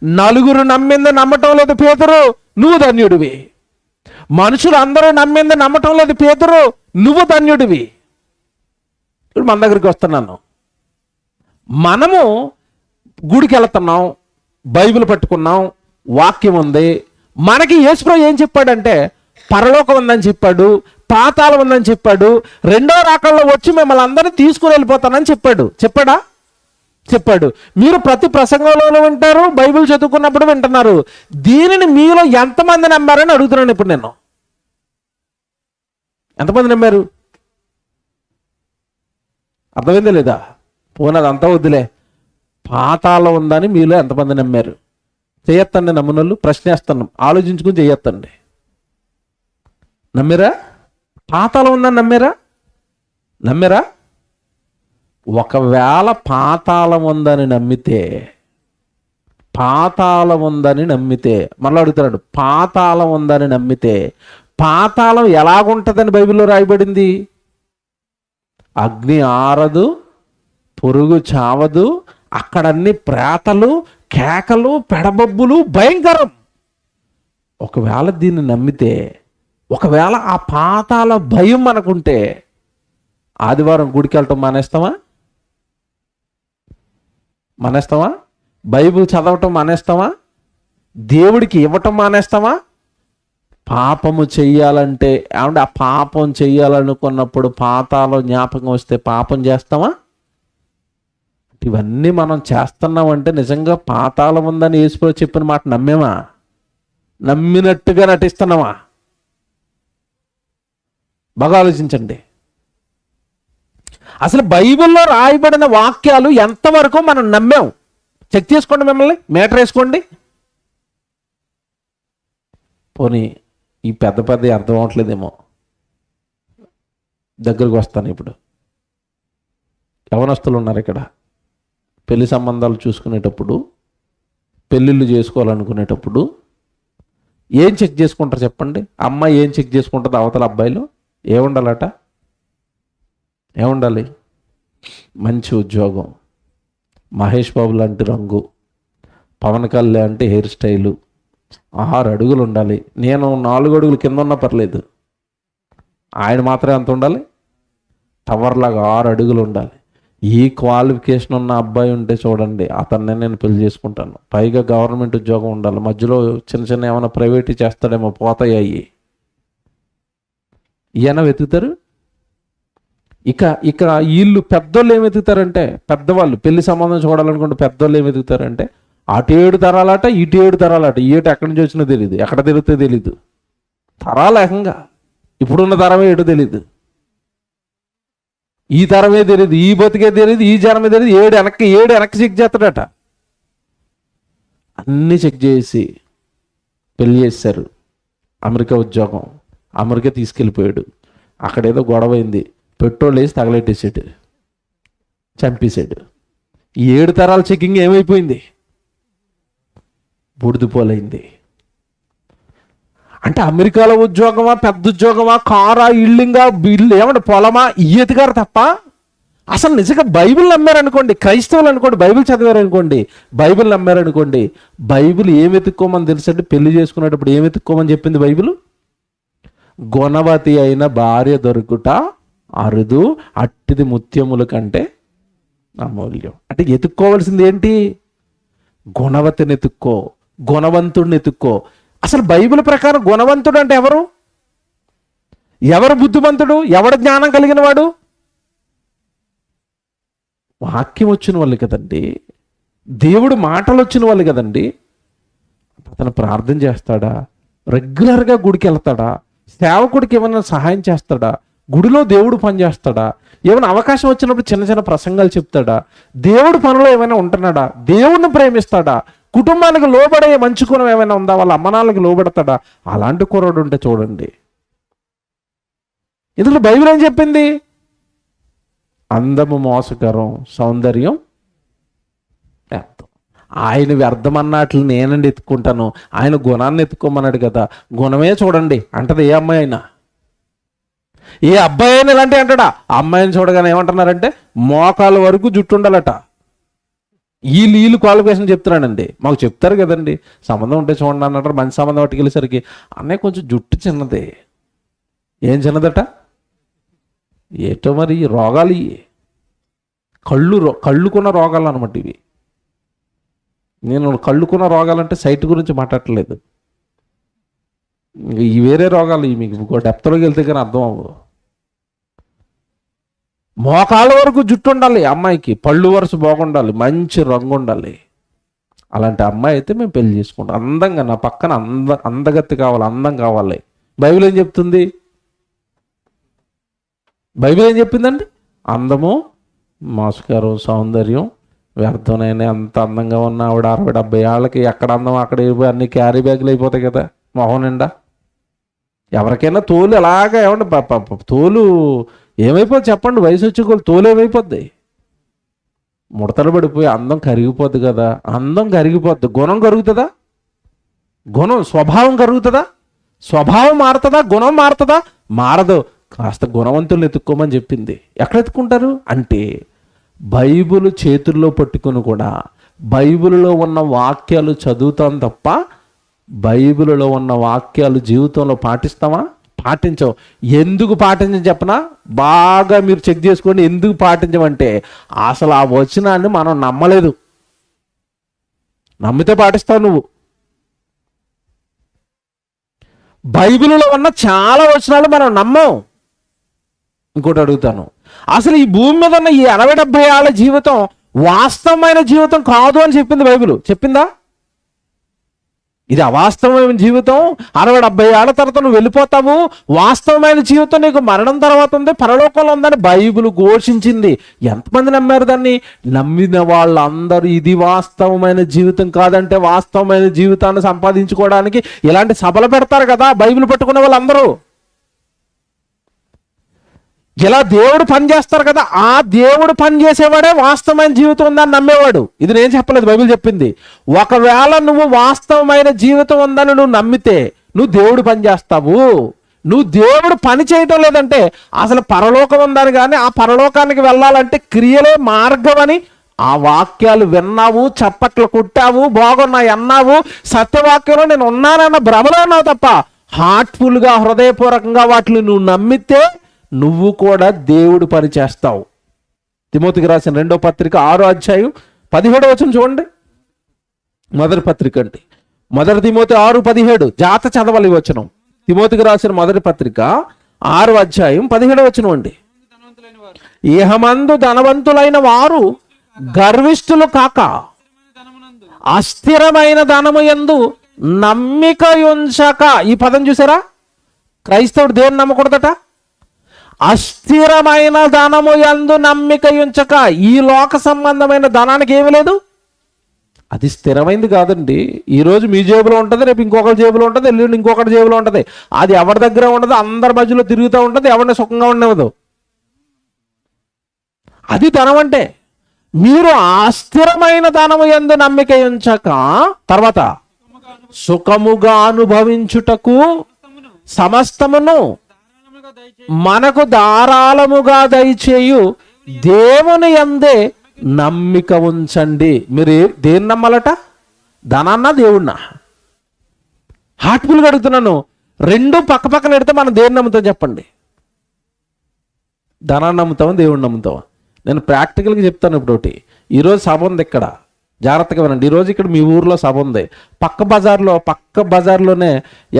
నలుగురు నమ్మింది నమ్మటం లేదు పేతురు, నువ్వు ధన్యుడివి. మనుషులు అందరూ నమ్మింది నమ్మటం లేదు పేతురు, నువ్వు ధన్యుడివి. ఇప్పుడు మన దగ్గరికి వస్తున్నాను. మనము గుడికి వెళుతున్నాం, బైబిల్ పట్టుకున్నాం, వాక్యం ఉంది. మనకి యేసుప్రభు ఏం చెప్పాడంటే పరలోకం ఉందని చెప్పాడు, పాతాళం ఉందని చెప్పాడు, రెండో రాకల్లో వచ్చి మిమ్మల్ని అందరినీ తీసుకుని వెళ్ళిపోతానని చెప్పాడా? చెప్పాడు. మీరు ప్రతి ప్రసంగంలోనూ వింటారు, బైబిల్ చదువుకున్నప్పుడు వింటున్నారు. దీనిని మీలో ఎంతమంది నమ్మారని అడుగుతున్నాను ఇప్పుడు నేను. ఎంతమంది నమ్మారు? అర్థమైందా లేదా? పోనది అంతా వద్దులే, పాతాళం ఉందని మీలో ఎంతమంది నమ్మారు? చేయొత్తండి. నమ్మునోళ్ళు ప్రశ్నేస్తాను, ఆలోచించుకుని చేయొత్తండి. నమ్మారా? పాతాళం ఉందని నమ్మారా? ఒకవేళ పాతాళం ఉందని నమ్మితే మళ్ళీ అడుగుతున్నాడు, పాతాళం ఉందని నమ్మితే పాతాళం ఎలాగుంటుందని బైబిల్లో రాయబడింది? అగ్ని ఆరదు, పురుగు చావదు, అక్కడన్ని ప్రేతలు, కేకలు, పెడబొబ్బులు, భయంకరం. ఒకవేళ దీన్ని నమ్మితే, ఒకవేళ ఆ పాతాల భయం మనకుంటే ఆదివారం గుడికి వెళ్ళటం మానేస్తామా? బైబిల్ చదవటం మానేస్తామా? దేవుడికి ఇవ్వటం మానేస్తామా? పాపము చెయ్యాలంటే ఏమంటే ఆ పాపం చెయ్యాలనుకున్నప్పుడు పాతాలో జ్ఞాపకం వస్తే పాపం చేస్తామా? ఇవన్నీ మనం చేస్తున్నామంటే నిజంగా పాతాళం ఉందని యేసుప్రభువు చెప్పిన మాట నమ్మేమా? నమ్మినట్టుగా నటిస్తున్నామా? బాగా ఆలోచించండి. అసలు బైబిల్లో రాయబడిన వాక్యాలు ఎంతవరకు మనం నమ్మాం చెక్ చేసుకోండి. మిమ్మల్ని మీటర్ వేసుకోండి. పోనీ ఈ పెద్ద అర్థం అవ్వట్లేదేమో, దగ్గరకు వస్తాను. ఇప్పుడు యవనస్తులు ఉన్నారు ఇక్కడ, పెళ్లి సంబంధాలు చూసుకునేటప్పుడు, పెళ్ళిళ్ళు చేసుకోవాలనుకునేటప్పుడు ఏం చెక్ చేసుకుంటారు చెప్పండి? అమ్మాయి ఏం చెక్ చేసుకుంటుంది? అవతల అబ్బాయిలు ఏముండాలి? మంచి ఉద్యోగం, మహేష్ బాబు లాంటి రంగు, పవన్ కళ్యాణ్ లాంటి హెయిర్ స్టైలు, 6 అడుగులు ఉండాలి. నేను 4 అడుగులు కింద ఉన్నా పర్లేదు, ఆయన మాత్రం ఎంత ఉండాలి? టవర్లాగా 6 అడుగులు ఉండాలి. ఈ క్వాలిఫికేషన్ ఉన్న అబ్బాయి ఉంటే చూడండి, అతన్నే నేను పెళ్లి చేసుకుంటాను. పైగా గవర్నమెంట్ ఉద్యోగం ఉండాలి. మధ్యలో చిన్న ఏమైనా ప్రైవేట్ చేస్తాడేమో, పోతాయి. ఈయన వెతుకుతారు. ఇక వీళ్ళు పెద్దోళ్ళు ఏం వెతుకుతారంటే, పెద్దవాళ్ళు పెళ్లి సంబంధం చూడాలనుకుంటే పెద్దోళ్ళు ఏం వెతుకుతారంటే, అటు 7 తరాలట, ఇటు 7 తరాలట. ఏటు ఎక్కడి నుంచి వచ్చినా తెలియదు, ఎక్కడ తిరుగుతుందో తెలీదు. తరాలు ఏకంగా ఇప్పుడున్న తరమే ఏటో తెలీదు, ఈ తరమే తెలియదు, ఈ బతికే తెలియదు, ఈ జనమే తెలియదు. 7 వెనక్కి చెక్ చేస్తాడట. అన్నీ చెక్ చేసి పెళ్లి చేశారు. అమెరికా ఉద్యోగం, అమెరికా తీసుకెళ్ళిపోయాడు. అక్కడేదో గొడవైంది, పెట్రోల్ వేసి తగలెట్టేసాడు, చంపేశాడు. ఈ 7 తరాల చెకింగ్ ఏమైపోయింది? బుడిదిపోలైంది. అంటే అమెరికాలో ఉద్యోగమా, పెద్ద ఉద్యోగమా, కారా, ఇల్లింగా, బిల్లు, ఏమంటే పొలమా, ఎతికారు తప్ప అసలు నిజంగా బైబిల్ నమ్మారనుకోండి, క్రైస్తవులు అనుకోండి, బైబిల్ చదివారనుకోండి, బైబిల్ నమ్మారనుకోండి, బైబిల్ ఏం ఎత్తుక్కోమని తెలుసంటే, పెళ్లి చేసుకునేటప్పుడు ఏం ఎత్తుక్కోమని చెప్పింది బైబిల్? గుణవతి అయిన భార్య దొరుకుట అరుదు, అట్టిది ముత్యముల కంటే అమూల్యం. అంటే ఎత్తుక్కోవాల్సింది ఏంటి? గుణవతిని ఎత్తుక్కో, గుణవంతుడిని ఎత్తుక్కో. అసలు బైబిల్ ప్రకారం గుణవంతుడు అంటే ఎవరు బుద్ధిమంతుడు, ఎవడు జ్ఞానం కలిగిన వాడు? వాక్యం వచ్చిన వాళ్ళు కదండి, దేవుడు మాటలు వచ్చిన వాళ్ళు కదండి. అతను ప్రార్థన చేస్తాడా? రెగ్యులర్గా గుడికి వెళ్తాడా? సేవకుడికి ఏమైనా సహాయం చేస్తాడా? గుడిలో దేవుడు పని చేస్తాడా? ఏమైనా అవకాశం వచ్చినప్పుడు చిన్న ప్రసంగాలు చెప్తాడా? దేవుడు పనిలో ఏమైనా ఉంటున్నాడా? దేవుడిని ప్రేమిస్తాడా? కుటుంబానికి లోబడే మంచి గుణం ఏమైనా ఉందా? వాళ్ళ అమ్మనాన్నకి లోబడతాడా? అలాంటి కుర్రాడు ఉంటే చూడండి. ఇందులో బైబిల్ ఏం చెప్పింది? అందము మోసకరం, సౌందర్యం వ్యర్థం. ఆయన వ్యర్థం అన్నట్లు నేనండి ఎత్తుకుంటాను, ఆయన గుణాన్ని ఎత్తుకోమన్నాడు కదా. గుణమే చూడండి అంటది ఏ అమ్మాయి అయినా. ఏ అబ్బాయి అయినా ఇలాంటి అంటాడా? అమ్మాయిని చూడగానే ఏమంటున్నారంటే మోకాల వరకు జుట్టు ఉండాలట. వీళ్ళు క్వాలిఫికేషన్ చెప్తున్నానండి. మాకు చెప్తారు కదండి, సంబంధం ఉంటే చూడండి అన్నట్టు. మంచి సంబంధం పట్టుకెళ్ళేసరికి అన్నయ్య కొంచెం జుట్టు చిన్నదే. ఏం చిన్నదట? ఏటో మరి రోగాలు, కళ్ళుకున్న రోగాలు అనమాట ఇవి. నేను కళ్ళుకున్న రోగాలంటే సైట్ గురించి మాట్లాడట్లేదు, ఈ వేరే రోగాలు. మీకు డెప్త్లోకి వెళ్తే కానీ అర్థం అవ్వదు. మోకాళ్ళ వరకు జుట్టు ఉండాలి అమ్మాయికి, పళ్ళు వరుస బాగుండాలి, మంచి రంగు ఉండాలి. అలాంటి అమ్మాయి అయితే మేము పెళ్లి చేసుకుంటాం. అందంగా నా పక్కన అందగత్తి కావాలి, అందం కావాలి. బైబిల్ ఏం చెప్తుంది? బైబిల్ ఏం చెప్పిందండి? అందము మోసకరం, సౌందర్యం వ్యర్థమైన. అంత అందంగా ఉన్న ఆవిడ 60-70 ఏళ్ళకి ఎక్కడ అందం అక్కడ అన్ని క్యారీ బ్యాగులు అయిపోతాయి కదా మొహం నిండా. ఎవరికైనా తోలు ఎలాగా ఏమండి, తోలు ఏమైపోద్ది చెప్పండి? వయసు వచ్చే తోలు ఏమైపోద్ది? ముడతలు పడిపోయి అందం కరిగిపోద్ది కదా. అందం కరిగిపోద్ది, గుణం కరుగుతుందా? స్వభావం కరుగుతుందా? స్వభావం మారుతుందా? గుణం మారుతుందా? మారదు. కాస్త గుణవంతులను ఎత్తుక్కోమని చెప్పింది. ఎక్కడ ఎత్తుకుంటారు అంటే బైబిల్ చేతుల్లో పట్టుకుని కూడా బైబిల్లో ఉన్న వాక్యాలు చదువుతాం తప్ప బైబిల్లో ఉన్న వాక్యాలు జీవితంలో పాటిస్తామా? పాటించవు. ఎందుకు పాటించని చెప్పనా? బాగా మీరు చెక్ చేసుకోండి. ఎందుకు పాటించమంటే అసలు ఆ వచనాన్ని మనం నమ్మలేదు. నమ్మితే పాటిస్తావు నువ్వు. బైబిల్లో ఉన్న చాలా వచనాలు మనం నమ్మం. ఇంకోటి అడుగుతాను, అసలు ఈ భూమి మీద ఉన్న ఈ 60-70 ఏళ్ల జీవితం వాస్తవమైన జీవితం కాదు అని చెప్పింది బైబిల్. చెప్పిందా? ఇది అవాస్తవమైన జీవితం, 60-70 ఏళ్ల తర్వాత నువ్వు వెళ్ళిపోతావు, వాస్తవమైన జీవితం నీకు మరణం తర్వాత ఉంది, పరలోకంలో ఉందని బైబిల్ ఘోషించింది. ఎంతమంది నమ్మారు దాన్ని? నమ్మిన వాళ్ళందరూ ఇది వాస్తవమైన జీవితం కాదంటే వాస్తవమైన జీవితాన్ని సంపాదించుకోవడానికి ఇలాంటి సభలు పెడతారు కదా బైబిల్ పట్టుకునే వాళ్ళందరూ. ఇలా దేవుడు పని చేస్తారు కదా, ఆ దేవుడు పని చేసేవాడే వాస్తవమైన జీవితం ఉందని నమ్మేవాడు. ఇది నేను చెప్పలేదు, బైబిల్ చెప్పింది. ఒకవేళ నువ్వు వాస్తవమైన జీవితం ఉందని నువ్వు నమ్మితే నువ్వు దేవుడు పని చేస్తావు. నువ్వు దేవుడు పని చేయటం లేదంటే అసలు పరలోకం ఉందని, కానీ ఆ పరలోకానికి వెళ్ళాలంటే క్రియలే మార్గం అని ఆ వాక్యాలు విన్నావు, చప్పట్లు కొట్టావు, బాగున్నాయి అన్నావు, సత్యవాక్యంలో నేను ఉన్నానన్న భ్రమలో అన్నావు తప్ప హార్ట్ఫుల్గా హృదయపూర్వకంగా వాటిని నువ్వు నమ్మితే నువ్వు కూడా దేవుడు పని చేస్తావు. తిమోతికి రాసిన 2వ పత్రిక 6వ అధ్యాయం 17వ వచనం చూడండి. మొదటి పత్రిక అండి, 1 తిమోతి 6:17. జాత చదవాలి వచనం. తిమోతికి రాసిన మొదటి పత్రిక 6వ అధ్యాయం 17వ వచనం అండి. ఇహమందు ధనవంతులైన వారు గర్విష్ఠులు కాక అస్థిరమైన ధనము యందు నమ్మిక ఉంచక. ఈ పదం చూసారా? క్రైస్తవుడు దేన్ని నమ్మకూడదట? అస్థిరమైన ధనము యందు నమ్మిక ఉంచక. ఈ లోక సంబంధమైన ధనానికి ఏమి లేదు, అది స్థిరమైంది కాదండి. ఈరోజు మీ జేబులో ఉంటుంది, రేపు ఇంకొకరి జేబులో ఉంటుంది, ఎల్లుండి ఇంకొకటి జేబులో ఉంటుంది. అది ఎవరి దగ్గర ఉండదు, అందరి మధ్యలో తిరుగుతూ ఉంటుంది, ఎవరిని సుఖంగా ఉండవదు. అది ధనం అంటే. మీరు అస్థిరమైన ధనము యందు నమ్మిక ఉంచక తర్వాత సుఖముగా అనుభవించుటకు సమస్తమును మనకు ధారాళముగా దయచేయు దేవుని యందే నమ్మిక ఉంచండి. మీరు దేన్ని నమ్మాలట? ధనాన్న దేవుణ్ణా? హార్ట్ఫుల్గా అడుగుతున్నాను. రెండు పక్క పక్కన పెడితే మనం దేన్ని నమ్ముతాం చెప్పండి? ధనాన్ని నమ్ముతామా, దేవుణ్ణి నమ్ముతామా? నేను ప్రాక్టికల్గా చెప్తాను. ఇప్పుడు ఒకటి, ఈరోజు సభ ఉంది ఇక్కడ, జాగ్రత్తగా వినండి. ఈరోజు ఇక్కడ మీ ఊర్లో సభ ఉంది. పక్క బజార్లోనే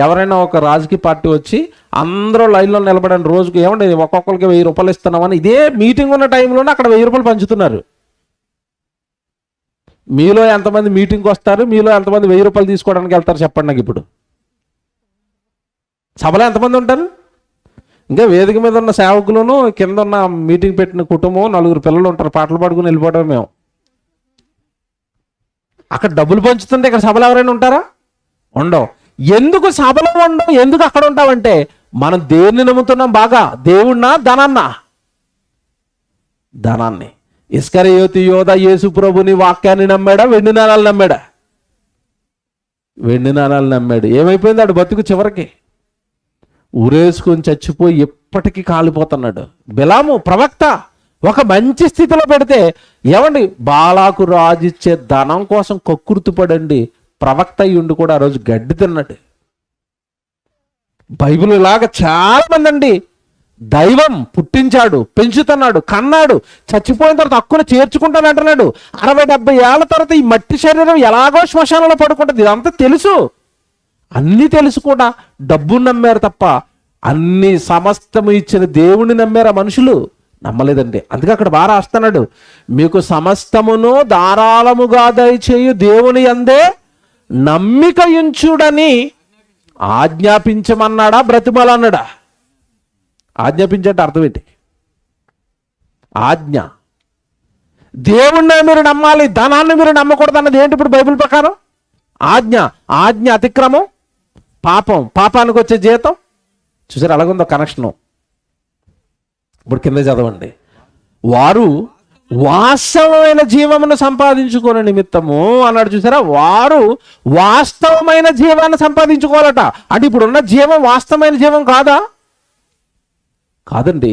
ఎవరైనా ఒక రాజకీయ పార్టీ వచ్చి అందరూ లైన్లో నిలబడండి, రోజుకి ఏమండి ఒక్కొక్కరికి 1000 రూపాయలు ఇస్తున్నామని ఇదే మీటింగ్ ఉన్న టైంలోనే అక్కడ 1000 రూపాయలు పంచుతున్నారు. మీలో ఎంతమంది మీటింగ్కి వస్తారు? మీలో ఎంతమంది 1000 రూపాయలు తీసుకోవడానికి వెళ్తారు చెప్పండి నాకు. ఇప్పుడు సభలో ఎంతమంది ఉంటారు? ఇంకా వేదిక మీద ఉన్న సేవకులను, కింద ఉన్న మీటింగ్ పెట్టిన కుటుంబం, 4 పిల్లలు ఉంటారు, పాటలు పాడుకుని వెళ్ళిపోవడం. మేము అక్కడ డబ్బులు పంచుతుంటే ఇక్కడ సభలు ఎవరైనా ఉంటారా? ఉండవు. ఎందుకు సభలో ఉండవు? ఎందుకు అక్కడ ఉంటామంటే మనం దేన్ని నమ్ముతున్నాం బాగా? దేవుణ్ణా, ధనాన్నా? ధనాన్ని. ఇస్కరియోతు యోధ యేసు ప్రభుని వాక్యాన్ని నమ్మాడా, వెండి నాణాలు నమ్మాడా? వెండి నాణాలు నమ్మాడు. ఏమైపోయింది ఆడు బతుకు? చివరికి ఊరేసుకొని చచ్చిపోయి ఎప్పటికీ కాలిపోతున్నాడు. బిలాము ప్రవక్త ఒక మంచి స్థితిలో పెడితే, ఏమండి బాలాకు రాజిచ్చే ధనం కోసం కక్కుర్తిపడండి ప్రవక్త అయ్యుండి కూడా ఆ రోజు గడ్డి తిన్నాడు. బైబిల్ ఇలాగా చాలా మంది అండి, దైవం పుట్టించాడు, పెంచుతున్నాడు, కన్నాడు, చచ్చిపోయిన తర్వాత హక్కును చేర్చుకుంటాను అంటున్నాడు. 60-70 ఏళ్ల తర్వాత ఈ మట్టి శరీరం ఎలాగో శ్మశానంలో పడుకుంటుంది. ఇదంతా తెలుసు, అన్నీ తెలుసు కూడా డబ్బును నమ్మారు తప్ప అన్ని సమస్తము ఇచ్చిన దేవుణ్ణి నమ్మారు ఆ మనుషులు? నమ్మలేదండి. అందుకే అక్కడ బాగా రాస్తున్నాడు, మీకు సమస్తమును ధారాళముగా దయచేయు దేవుని యందే నమ్మిక ఉంచుడని ఆజ్ఞాపించమన్నాడా, బ్రతిమలన్నాడా? ఆజ్ఞాపించంటే అర్థం ఏంటి? ఆజ్ఞ. దేవుణ్ణి మీరు నమ్మాలి, ధనాన్ని మీరు నమ్మకూడదు అన్నది ఏంటి ఇప్పుడు బైబిల్ ప్రకారం? ఆజ్ఞ. ఆజ్ఞ అతిక్రమం పాపం, పాపానికి వచ్చే జీతం. చూసారు అలాగుందో కనెక్షను. ఇప్పుడు కింద చదవండి. వారు వాస్తవమైన జీవమును సంపాదించుకునే నిమిత్తము అన్నాడు. చూసారా, వారు వాస్తవమైన జీవాన్ని సంపాదించుకోవాలట. అంటే ఇప్పుడున్న జీవం వాస్తవమైన జీవం కాదా? కాదండి.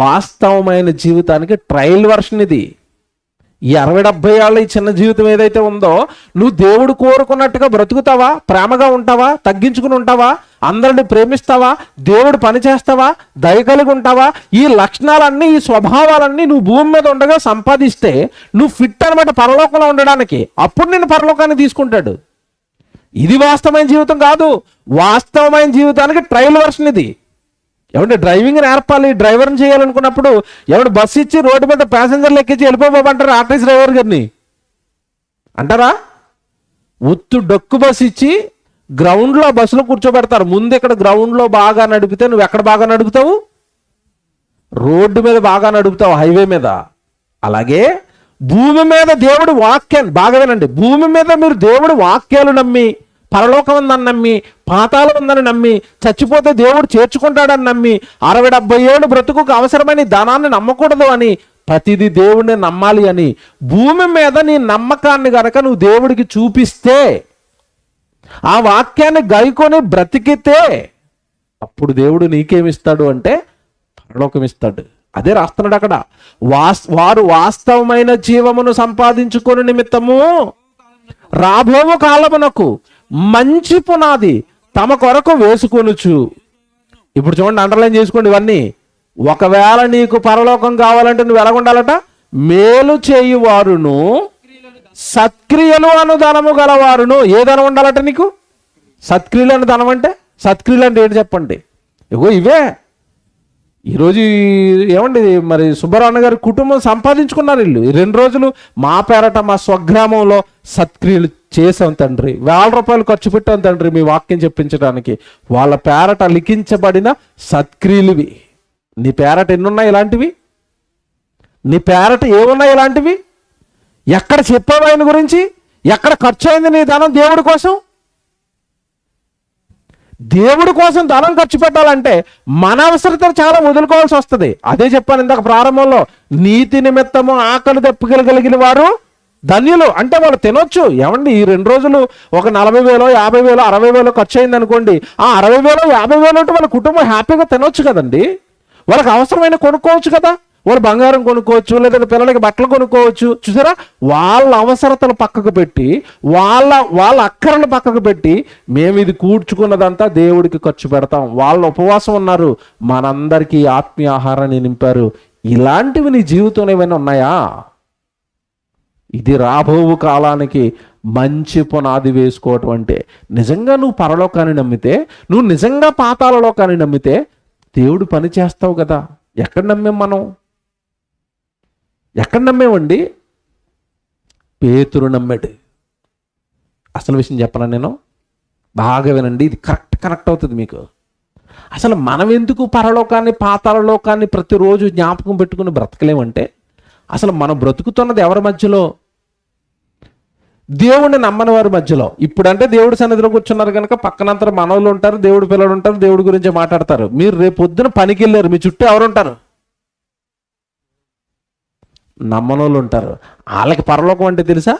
వాస్తవమైన జీవితానికి ట్రయల్ వర్షన్ ఇది. ఈ 60-70 ఏళ్ళ ఈ చిన్న జీవితం ఏదైతే ఉందో, నువ్వు దేవుడు కోరుకున్నట్టుగా బ్రతుకుతావా? ప్రేమగా ఉంటావా? తగ్గించుకుని ఉంటావా? అందరిని ప్రేమిస్తావా? దేవుడు పని చేస్తావా? దయ కలిగి ఉంటావా? ఈ లక్షణాలన్నీ, ఈ స్వభావాలన్నీ నువ్వు భూమి మీద ఉండగా సంపాదిస్తే నువ్వు ఫిట్ అనమాట పరలోకంలో ఉండడానికి. అప్పుడు నిన్ను పరలోకానికి తీసుకుంటాడు. ఇది వాస్తవమైన జీవితం కాదు. వాస్తవమైన జీవితానికి ట్రయల్ వర్షన్ ఇది. ఏమంటే డ్రైవింగ్ నేర్పాలి, డ్రైవర్ని చేయాలనుకున్నప్పుడు ఎవడు బస్సు ఇచ్చి రోడ్డు మీద ప్యాసింజర్లు ఎక్కించి వెళ్ళిపోమంటారు ఆర్టీసీ డ్రైవర్ గారిని అంటారా? ఉత్తు డొక్కు బస్సు ఇచ్చి గ్రౌండ్లో బస్సులో కూర్చోబెడతారు. ముందు ఇక్కడ గ్రౌండ్లో బాగా నడిపితే నువ్వు ఎక్కడ బాగా నడుపుతావు? రోడ్డు మీద బాగా నడుపుతావు, హైవే మీద. అలాగే భూమి మీద దేవుడు వాక్యాన్ని బాగా వినండి. భూమి మీద మీరు దేవుడు వాక్యాలు నమ్మి, పరలోకం ఉందని నమ్మి, పాతాళం ఉందని నమ్మి, చచ్చిపోతే దేవుడు చేర్చుకుంటాడని నమ్మి, 60-70 ఏళ్ళు బ్రతుకుకు అవసరమైన ధనాన్ని నమ్మకూడదు అని, ప్రతిదీ దేవుడిని నమ్మాలి అని భూమి మీద నీ నమ్మకాన్ని గనక నువ్వు దేవుడికి చూపిస్తే, ఆ వాక్యాన్ని గైకొని బ్రతికితే, అప్పుడు దేవుడు నీకేమిస్తాడు అంటే పరలోకం ఇస్తాడు. అదే రాస్తున్నాడు అక్కడ. వారు వాస్తవమైన జీవమును సంపాదించుకుని నిమిత్తము రాబోవు కాలమునకు మంచి పునాది తమ కొరకు వేసుకొనుచు. ఇప్పుడు చూడండి, అండర్లైన్ చేసుకోండి ఇవన్నీ. ఒకవేళ నీకు పరలోకం కావాలంటే నువ్వు ఎలాగుండాలట? మేలు చేయువారును సత్క్రియలు అను ధనము గలవారును. ఏ ధనం ఉండాలట నీకు? సత్క్రియలు అను ధనం అంటే, సత్క్రియలు అంటే ఏంటి చెప్పండి? ఇగో ఇవే. ఈరోజు ఏమండి మరి సుబ్బరాన్న గారి కుటుంబం సంపాదించుకున్నారు. వీళ్ళు 2 రోజులు మా పేరట మా స్వగ్రామంలో సత్క్రియలు చేసాం తండ్రి, ₹1000 ఖర్చు పెట్టాం తండ్రి మీ వాక్యం చెప్పించడానికి. వాళ్ళ పేరట లిఖించబడిన సత్క్రియలువి. నీ పేరట ఎన్నున్నాయి ఇలాంటివి? నీ పేరట ఏమున్నాయి ఇలాంటివి? ఎక్కడ చెప్పావు ఆయన గురించి? ఎక్కడ ఖర్చు అయింది నీ ధనం దేవుడి కోసం? దేవుడి కోసం ధనం ఖర్చు పెట్టాలంటే మన అవసరతను చాలా వదులుకోవాల్సి వస్తుంది. అదే చెప్పాను ఇందాక ప్రారంభంలో, నీతి నిమిత్తము ఆకలి దప్పికలగలిగిన వారు ధన్యులు. అంటే వాళ్ళు తినొచ్చు. ఏమండి ఈ 2 రోజులు ఒక 40,000, 50,000, 60,000 ఖర్చు అయింది అనుకోండి. ఆ 60,000, 50,000 అంటే వాళ్ళ కుటుంబం హ్యాపీగా తినొచ్చు కదండి. వాళ్ళకి అవసరమైన కొనుక్కోవచ్చు కదా. వాళ్ళు బంగారం కొనుక్కోవచ్చు, లేదంటే పిల్లలకి బట్టలు కొనుక్కోవచ్చు. చూసారా, వాళ్ళ అవసరతలు పక్కకు పెట్టి, వాళ్ళ అక్కరలు పక్కకు పెట్టి, మేము ఇది కూర్చుకున్నదంతా దేవుడికి ఖర్చు పెడతాం. వాళ్ళు ఉపవాసం ఉన్నారు, మనందరికీ ఆత్మీయ ఆహారాన్ని నింపారు. ఇలాంటివి నీ జీవితంలో ఏమైనా ఉన్నాయా? ఇది రాబోవు కాలానికి మంచి పునాది వేసుకోవటం అంటే. నిజంగా నువ్వు పరలోకాన్ని నమ్మితే, నువ్వు నిజంగా పాతాళ లోకాన్ని నమ్మితే దేవుడు పని చేస్తావు కదా. ఎక్కడ నమ్మాం మనం? ఎక్కడ నమ్మేవండి? పేతురు నమ్మాడు. అసలు విషయం చెప్పనా నేను? బాగా వినండి, ఇది కనెక్ట్ అవుతుంది మీకు. అసలు మనం ఎందుకు పరలోకాన్ని పాతాళ లోకాన్ని ప్రతిరోజు జ్ఞాపకం పెట్టుకుని బ్రతకలేమంటే, అసలు మనం బ్రతుకుతున్నది ఎవరి మధ్యలో? దేవుడిని నమ్మని వారి మధ్యలో. ఇప్పుడంటే దేవుడి సన్నిధిలో కూర్చున్నారు కనుక పక్కనంతా మనోళ్ళు ఉంటారు, దేవుడి పిల్లలు ఉంటారు, దేవుడి గురించి మాట్లాడతారు. మీరు రేపు పొద్దున పనికి వెళ్ళారు, మీ చుట్టూ ఎవరుంటారు? నమ్మనోళ్ళు ఉంటారు. వాళ్ళకి పరలోకం అంటే తెలుసా?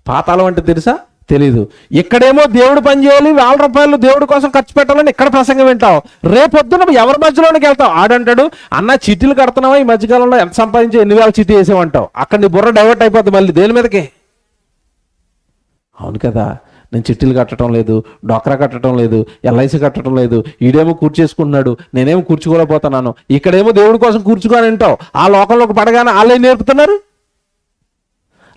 పాతాళం అంటే తెలుసా? తెలీదు. ఇక్కడేమో దేవుడు పని చేయాలి, ₹1000 దేవుడి కోసం ఖర్చు పెట్టాలని ఇక్కడ ప్రసంగం వింటావు. రేపొద్దున ఎవరి మధ్యలోనికి వెళ్తావు? ఆడంటాడు, అన్న చిట్టీలు కడుతున్నావా ఈ మధ్యకాలంలో, ఎంత సంపాదించి 8,000 చిట్టి వేసామంటావు. అక్కడ నీ బుర్ర డైవర్ట్ అయిపోద్ది మళ్ళీ దేని మీదకి. అవును కదా, నేను చిట్టీలు కట్టడం లేదు, డోక్రా కట్టడం లేదు, LIC కట్టడం లేదు, ఈడేమో కూర్చేసుకుంటున్నాడు, నేనేమో కూర్చుకోలేకపోతున్నాను, ఇక్కడేమో దేవుడి కోసం కూర్చుకొని అంటావు. ఆ లోకంలోకి పడగానే వాళ్ళే నేర్పుతున్నారు.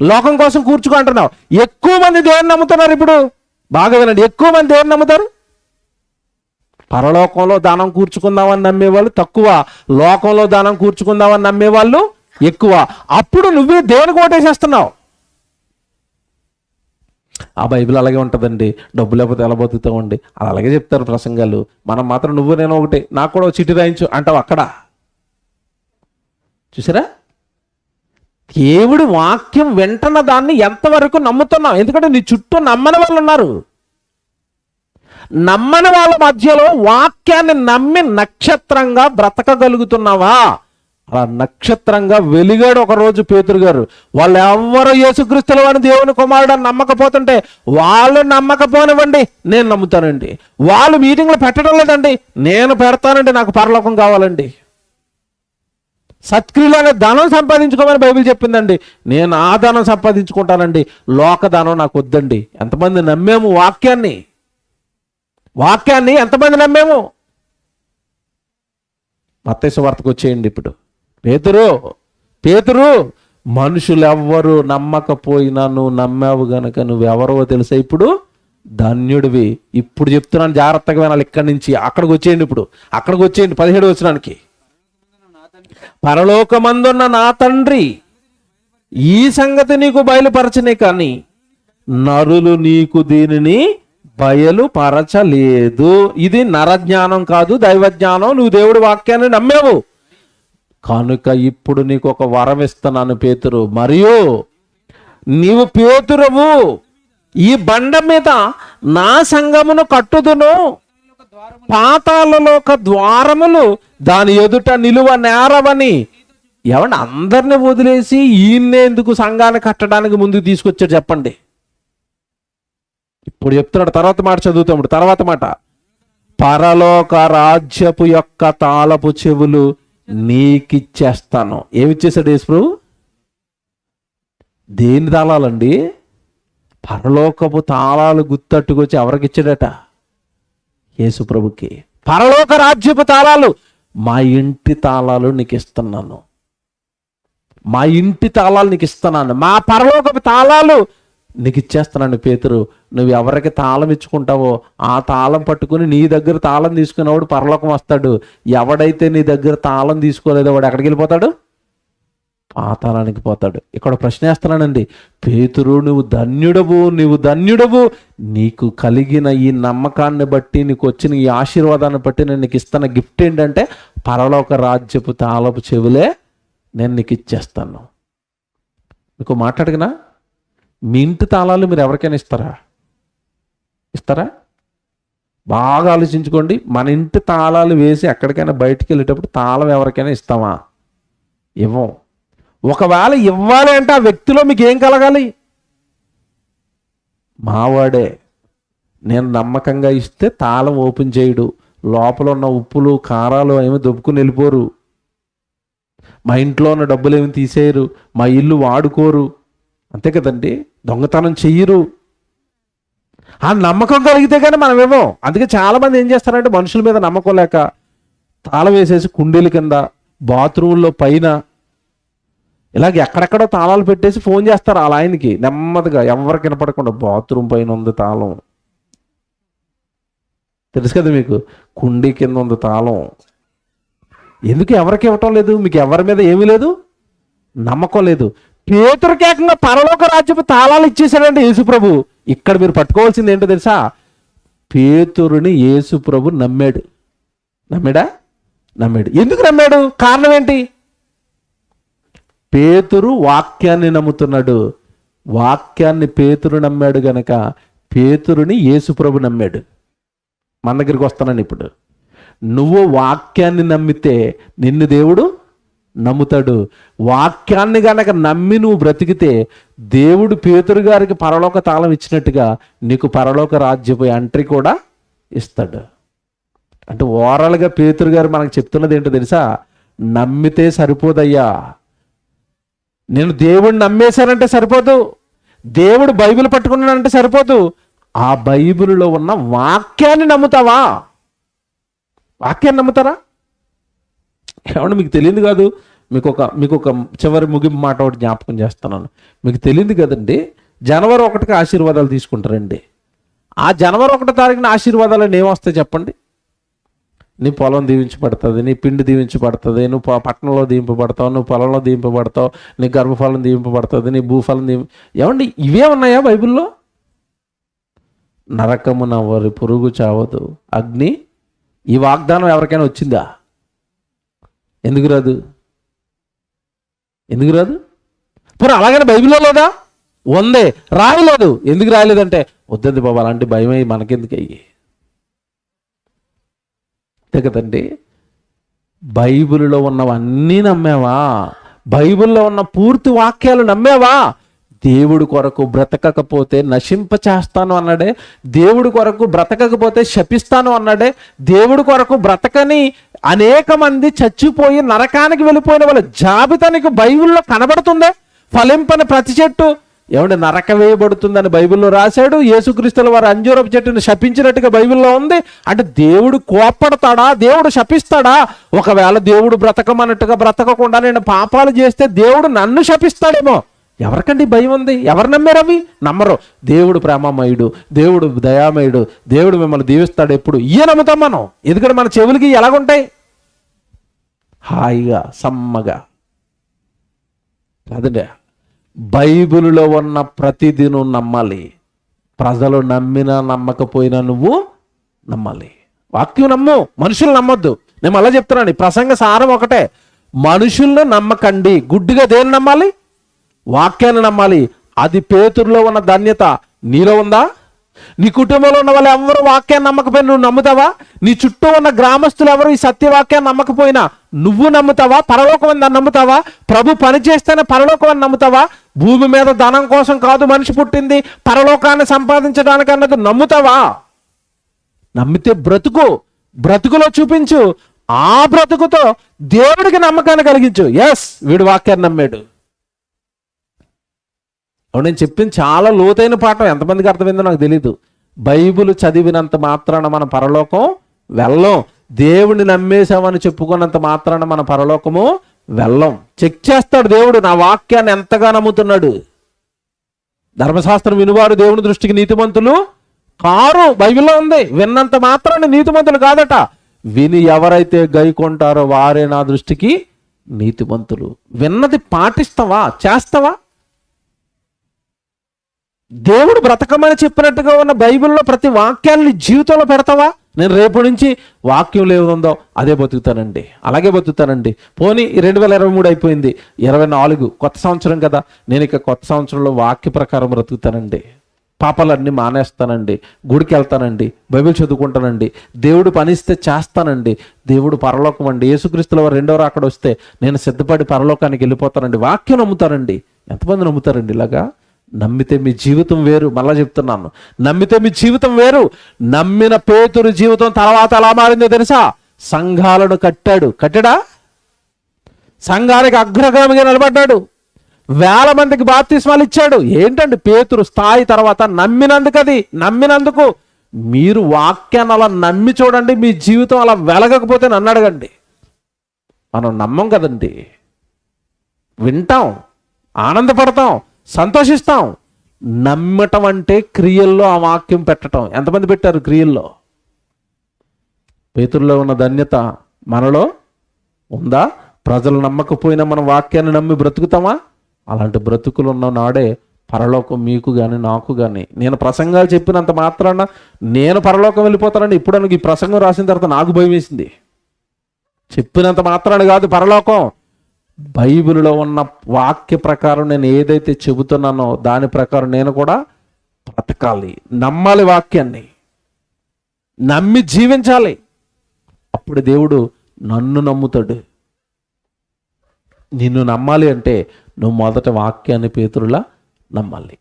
లోకం కోసం కూర్చుకో అంటున్నావు. ఎక్కువ మంది దేవుని నమ్ముతున్నారు. ఇప్పుడు బాగా వినండి, ఎక్కువ మంది దేవుని నమ్ముతారు. పరలోకంలో దానం కూర్చుకుందామని నమ్మేవాళ్ళు తక్కువ, లోకంలో దానం కూర్చుకుందామని నమ్మేవాళ్ళు ఎక్కువ. అప్పుడు నువ్వే దేవునికి ఓటేసేస్తున్నావు. ఆ బైబిల్ అలాగే ఉంటుందండి, డబ్బు లేకపోతే ఎలా బతుకుతామండి, అది అలాగే చెప్తారు ప్రసంగాలు. మనం మాత్రం నువ్వు నేను ఒకటి, నాకు కూడా చిట్టి రాయించు అంటావు. అక్కడ చూసారా, దేవుడి వాక్యం వెంటనే దాన్ని ఎంతవరకు నమ్ముతున్నావు? ఎందుకంటే నీ చుట్టూ నమ్మని వాళ్ళు ఉన్నారు. నమ్మని వాళ్ళ మధ్యలో వాక్యాన్ని నమ్మి నక్షత్రంగా బ్రతకగలుగుతున్నావా? అలా నక్షత్రంగా వెలిగాడు ఒకరోజు పేతురు గారు. వాళ్ళు ఎవరు యేసుక్రీస్తుల వారిని దేవుని కుమారుడు అని నమ్మకపోతుంటే, వాళ్ళు నమ్మకపోనివ్వండి, నేను నమ్ముతానండి. వాళ్ళు మీటింగ్లు పెట్టడం లేదండి, నేను పెడతానండి, నాకు పరలోకం కావాలండి. సత్క్రియలోనే ధనం సంపాదించుకోమని బైబిల్ చెప్పిందండి. నేను ఆ ధనం సంపాదించుకుంటానండి, లోక ధనం నాకు వద్దండి. ఎంతమంది నమ్మాము వాక్యాన్ని? ఎంతమంది నమ్మాము? మత్తయి సువార్తకు వచ్చేయండి. ఇప్పుడు పేతురు మనుషులు ఎవ్వరు నమ్మకపోయినా నువ్వు నమ్మావు గనక నువ్వెవరో తెలుసా? ఇప్పుడు ధన్యుడివి. ఇప్పుడు చెప్తున్నాను, జాగ్రత్తగా వినాలి. ఇక్కడి నుంచి అక్కడికి వచ్చేయండి. ఇప్పుడు అక్కడికి వచ్చేయండి 17 వచనానికి. పరలోకమందున్న నా తండ్రి ఈ సంగతి నీకు బయలుపరచనే కానీ నరులు నీకు దీనిని బయలుపరచలేదు. ఇది నరజ్ఞానం కాదు, దైవజ్ఞానం. నువ్వు దేవుడి వాక్యాన్ని నమ్మావు కనుక ఇప్పుడు నీకు ఒక వరం ఇస్తున్నాను పేతురు. మరియు నీవు పేతురువు, ఈ బండ మీద నా సంఘమును కట్టుదును, పాతాళలోక ద్వారములు దాని ఎదుట నిలువ నేరవని. ఏమంటే అందరిని వదిలేసి ఈయన్నే ఎందుకు సంఘాన్ని కట్టడానికి ముందుకు తీసుకొచ్చాడు చెప్పండి? ఇప్పుడు చెప్తున్నాడు. తర్వాత మాట చదువుతాడు. తర్వాత మాట, పరలోక రాజ్యపు యొక్క తాళపు చెవులు నీకిచ్చేస్తాను. ఏమిచ్చేసాడు యేసు ప్రభు? దేని తాళాలండి? పరలోకపు తాళాలు గుర్తట్టుకొచ్చి ఎవరికి ఇచ్చాడట? యేసు ప్రభుకి. పరలోక రాజ్యపు తాళాలు, మా ఇంటి తాళాలు నీకు ఇస్తున్నాను, మా ఇంటి తాళాలు నీకు ఇస్తున్నాను, మా పరలోకపు తాళాలు నీకు ఇచ్చేస్తున్నాను పేతురు. నువ్వు ఎవరికి తాళం ఇచ్చుకుంటావో ఆ తాళం పట్టుకుని నీ దగ్గర తాళం తీసుకునేవాడు పరలోకం వస్తాడు. ఎవడైతే నీ దగ్గర తాళం తీసుకోలేదో వాడు ఎక్కడికి వెళ్ళిపోతాడు? పాతాళానికి పోతాడు. ఇక్కడ ప్రశ్న వేస్తున్నానండి, పేతురు నువ్వు ధన్యుడవు. నీకు కలిగిన ఈ నమ్మకాన్ని బట్టి, నీకు వచ్చిన ఈ ఆశీర్వాదాన్ని బట్టి నేను నీకు ఇస్తున్న గిఫ్ట్ ఏంటంటే పరలోక రాజ్యపు తాళపు చెవులే నేను నీకు ఇచ్చేస్తాను. మీకు మాట్లాడగనా? మీ ఇంటి తాళాలు మీరు ఎవరికైనా ఇస్తారా? బాగా ఆలోచించుకోండి. మన ఇంటి తాళాలు వేసి ఎక్కడికైనా బయటికి వెళ్ళేటప్పుడు తాళం ఎవరికైనా ఇస్తామా? ఇవ్వం. ఒకవేళ ఇవ్వాలి అంటే ఆ వ్యక్తిలో మీకు ఏం కలగాలి? మావాడే, నేను నమ్మకంగా ఇస్తే తాళం ఓపెన్ చేయడు, లోపల ఉన్న ఉప్పులు కారాలు ఏమి దొబ్బుకుని వెళ్ళిపోరు, మా ఇంట్లో ఉన్న డబ్బులు ఏమి తీసేయరు, మా ఇల్లు వాడుకోరు, అంతే కదండి, దొంగతనం చెయ్యరు. ఆ నమ్మకం కలిగితే కానీ మనం ఇవ్వం. అందుకే చాలామంది ఏం చేస్తారంటే మనుషుల మీద నమ్మకం లేక తాళం వేసేసి కుండీల కింద, బాత్రూంలో పైన ఇలాగ ఎక్కడెక్కడో తాళాలు పెట్టేసి ఫోన్ చేస్తారు వాళ్ళ ఆయనకి నెమ్మదిగా, ఎవరికి వినపడకుండా. బాత్రూమ్ పైన ఉంది తాళం, తెలుసు కదా మీకు, కుండీ కింద ఉంది తాళం. ఎందుకు ఎవరికి ఇవ్వటం లేదు? మీకు ఎవరి మీద ఏమీ లేదు, నమ్మకం లేదు. పేతురుకి ఏకంగా పరలోక రాజ్యపు తాళాలు ఇచ్చేసాడండి యేసు ప్రభు. ఇక్కడ మీరు పట్టుకోవాల్సింది ఏంటో తెలుసా? పేతురుని యేసు ప్రభు నమ్మాడు. ఎందుకు నమ్మాడు? కారణం ఏంటి? పేతురు వాక్యాన్ని నమ్ముతున్నాడు. వాక్యాన్ని పేతురు నమ్మాడు గనక పేతురుని యేసు ప్రభు నమ్మాడు. మన దగ్గరికి వస్తానని ఇప్పుడు, నువ్వు వాక్యాన్ని నమ్మితే నిన్ను దేవుడు నమ్ముతాడు. వాక్యాన్ని గనక నమ్మి నువ్వు బ్రతికితే దేవుడు పేతురు గారికి పరలోక తాళం ఇచ్చినట్టుగా నీకు పరలోక రాజ్యపు ఎంట్రీ కూడా ఇస్తాడు. అంటే ఓవరాల్గా పేతురు గారు మనకు చెప్తున్నది ఏంటో తెలుసా? నమ్మితే సరిపోదయ్యా. నేను దేవుడిని నమ్మేశానంటే సరిపోదు, దేవుడు బైబిల్ పట్టుకున్నానంటే సరిపోదు. ఆ బైబిల్లో ఉన్న వాక్యాన్ని నమ్ముతావా? వాక్యాన్ని నమ్ముతారా? ఏమన్నా మీకు తెలియదు కాదు. మీకు ఒక చివరి ముగింపు మాట ఒకటి జ్ఞాపకం చేస్తున్నాను. మీకు తెలియదు కదండి, జనవరి 1కి ఆశీర్వాదాలు తీసుకుంటారండి. ఆ జనవరి 1 తారీఖున ఆశీర్వాదాలు ఏమొస్తాయి చెప్పండి? నీ పొలం దీవించబడుతుంది, నీ పిండి దీవించబడుతుంది, నువ్వు పట్టణంలో దీవింపబడతావు, నువ్వు పొలంలో దీవింపబడతావు, నీ గర్భఫలం దీవింపబడుతుంది, నీ భూఫలం ఏమండి ఇవే ఉన్నాయా బైబిల్లో? నరకము నవ్వరు, పురుగు చావదు, అగ్ని, ఈ వాగ్దానం ఎవరికైనా వచ్చిందా? ఎందుకు రాదు? పోనీ అలాగనే బైబిల్లో లేదా? ఉందే, రాయలేదు. ఎందుకు రాయలేదంటే వద్దండి బాబా, అలాంటి భయం అయ్యి మనకెందుకు అయ్యి, అంతే కదండి. బైబిల్లో ఉన్నవన్నీ నమ్మావా? బైబిల్లో ఉన్న పూర్తి వాక్యాలు నమ్మావా? దేవుడి కొరకు బ్రతకకపోతే నశింప చేస్తాను అన్నాడే, దేవుడి కొరకు బ్రతకకపోతే శపిస్తాను అన్నాడే, దేవుడి కొరకు బ్రతకని అనేక మంది చచ్చిపోయి నరకానికి వెళ్ళిపోయిన వాళ్ళ జాబితానికి బైబిల్లో కనబడుతుందే. ఫలింపని ప్రతి చెట్టు ఏమంటే నరక వేయబడుతుందని బైబిల్లో రాశాడు. యేసుక్రీస్తుల వారు అంజూరపు చెట్టుని శపించినట్టుగా బైబిల్లో ఉంది. అంటే దేవుడు కోప్పడతాడా? దేవుడు శపిస్తాడా? ఒకవేళ దేవుడు బ్రతకమన్నట్టుగా బ్రతకకుండా నేను పాపాలు చేస్తే దేవుడు నన్ను శపిస్తాడేమో. ఎవరికండి భయం ఉంది? ఎవరు నమ్మారు అవి? నమ్మరు. దేవుడు ప్రేమమయుడు, దేవుడు దయామయుడు, దేవుడు మిమ్మల్ని దీవిస్తాడు ఎప్పుడు, ఇయ్య నమ్ముతాం మనం. ఎందుకంటే మన చెవులకి ఎలాగుంటాయి? హాయిగా సమ్మగా కాదండి. బైబిల్లో ఉన్న ప్రతిదీ నువ్వు నమ్మాలి. ప్రజలు నమ్మినా నమ్మకపోయినా నువ్వు నమ్మాలి. వాక్యం నమ్ము, మనుషులు నమ్మొద్దు. నేను అలా చెప్తున్నాను, ప్రసంగ సారం ఒకటే, మనుషులను నమ్మకండి. గుడ్డిగా దేన్ని నమ్మాలి? వాక్యాన్ని నమ్మాలి. అది పేతురులో ఉన్న ధన్యత నీలో ఉందా? నీ కుటుంబంలో ఉన్న వాళ్ళు ఎవరు వాక్యాన్ని నమ్మకపోయినా నువ్వు నమ్ముతావా? నీ చుట్టూ ఉన్న గ్రామస్తులు ఎవరు ఈ సత్యవాక్యాన్ని నమ్మకపోయినా నువ్వు నమ్ముతావా? పరలోకం అని నమ్ముతావా? ప్రభు పని చేస్తేనే పరలోకం అని నమ్ముతావా? భూమి మీద ధనం కోసం కాదు మనిషి పుట్టింది, పరలోకాన్ని సంపాదించడానికి అన్నది నమ్ముతావా? నమ్మితే బ్రతుకులో చూపించు. ఆ బ్రతుకుతో దేవుడికి నమ్మకాన్ని కలిగించు. ఎస్, వీడు వాక్యాన్ని నమ్మాడు. నేను చెప్పింది చాలా లోతైన పాఠం. ఎంతమందికి అర్థమైందో నాకు తెలీదు. బైబిల్ చదివినంత మాత్రాన మన పరలోకం వెళ్ళం. దేవుడిని నమ్మేశామని చెప్పుకున్నంత మాత్రాన మన పరలోకము వెళ్ళం. చెక్ చేస్తాడు దేవుడు నా వాక్యాన్ని ఎంతగా నమ్ముతున్నాడు. ధర్మశాస్త్రం వినువారు దేవుని దృష్టికి నీతిమంతులు కారు, బైబిల్లో ఉంది. విన్నంత మాత్రాన నీతిమంతులు కాదట. విని ఎవరైతే గైకొంటారో వారే నా దృష్టికి నీతిమంతులు. విన్నది పాటిస్తావా? చేస్తావా? దేవుడు బ్రతకమని చెప్పినట్టుగా ఉన్న బైబిల్లో ప్రతి వాక్యాన్ని జీవితంలో పెడతావా? నేను రేపు నుంచి వాక్యం లేవుందో అదే బతుకుతానండి, అలాగే బతుకుతానండి. పోనీ 2023 అయిపోయింది, 24 కొత్త సంవత్సరం కదా, నేను ఇక కొత్త సంవత్సరంలో వాక్య ప్రకారం బ్రతుకుతానండి, పాపాలన్నీ మానేస్తానండి, గుడికి వెళ్తానండి, బైబిల్ చదువుకుంటానండి, దేవుడు పనిస్తే చేస్తానండి, దేవుడు పరలోకం అండి, యేసుక్రీస్తుల వారు రెండో రాకడ వస్తే నేను సిద్ధపడి పరలోకానికి వెళ్ళిపోతానండి. వాక్యం నమ్ముతారండి. ఎంతమంది నమ్ముతారండి ఇలాగా? నమ్మితే మీ జీవితం వేరు. మళ్ళా చెప్తున్నాను, నమ్మితే మీ జీవితం వేరు. నమ్మిన పేతురు జీవితం తర్వాత ఎలా మారిందో తెలుసా? సంఘాలను కట్టాడా? సంఘానికి అగ్రగామిగా నిలబడ్డాడు. వేల మందికి బాప్తిస్మాలు ఇచ్చాడు. ఏంటండి పేతురు స్థాయి తర్వాత? నమ్మినందుకు. మీరు వాక్యాన్ని అలా నమ్మి చూడండి, మీ జీవితం అలా వెలగకపోతే నన్ను అడగండి. మనం నమ్మం కదండి, వింటాం, ఆనందపడతాం, సంతోషిస్తాం. నమ్మటం అంటే క్రియల్లో ఆ వాక్యం పెట్టడం. ఎంతమంది పెట్టారు క్రియల్లో? పేతురులో ఉన్న ధన్యత మనలో ఉందా? ప్రజలు నమ్మకపోయినా మనం వాక్యాన్ని నమ్మి బ్రతుకుతామా? అలాంటి బ్రతుకులు ఉన్న నాడే పరలోకం మీకు కానీ నాకు కానీ. నేను ప్రసంగాలు చెప్పినంత మాత్రాన నేను పరలోకం వెళ్ళిపోతానండి. ఇప్పుడు ఈ ప్రసంగం రాసిన తర్వాత నాకు భయం వేసింది. చెప్పినంత మాత్రాన కాదు పరలోకం. బైబిల్లో ఉన్న వాక్య ప్రకారం నేను ఏదైతే చెబుతున్నానో దాని ప్రకారం నేను కూడా బ్రతకాలి. నమ్మాలి, వాక్యాన్ని నమ్మి జీవించాలి. అప్పుడు దేవుడు నన్ను నమ్ముతాడు. నిన్ను నమ్మాలి అంటే నువ్వు మొదట వాక్యాన్ని పేతురులా నమ్మాలి.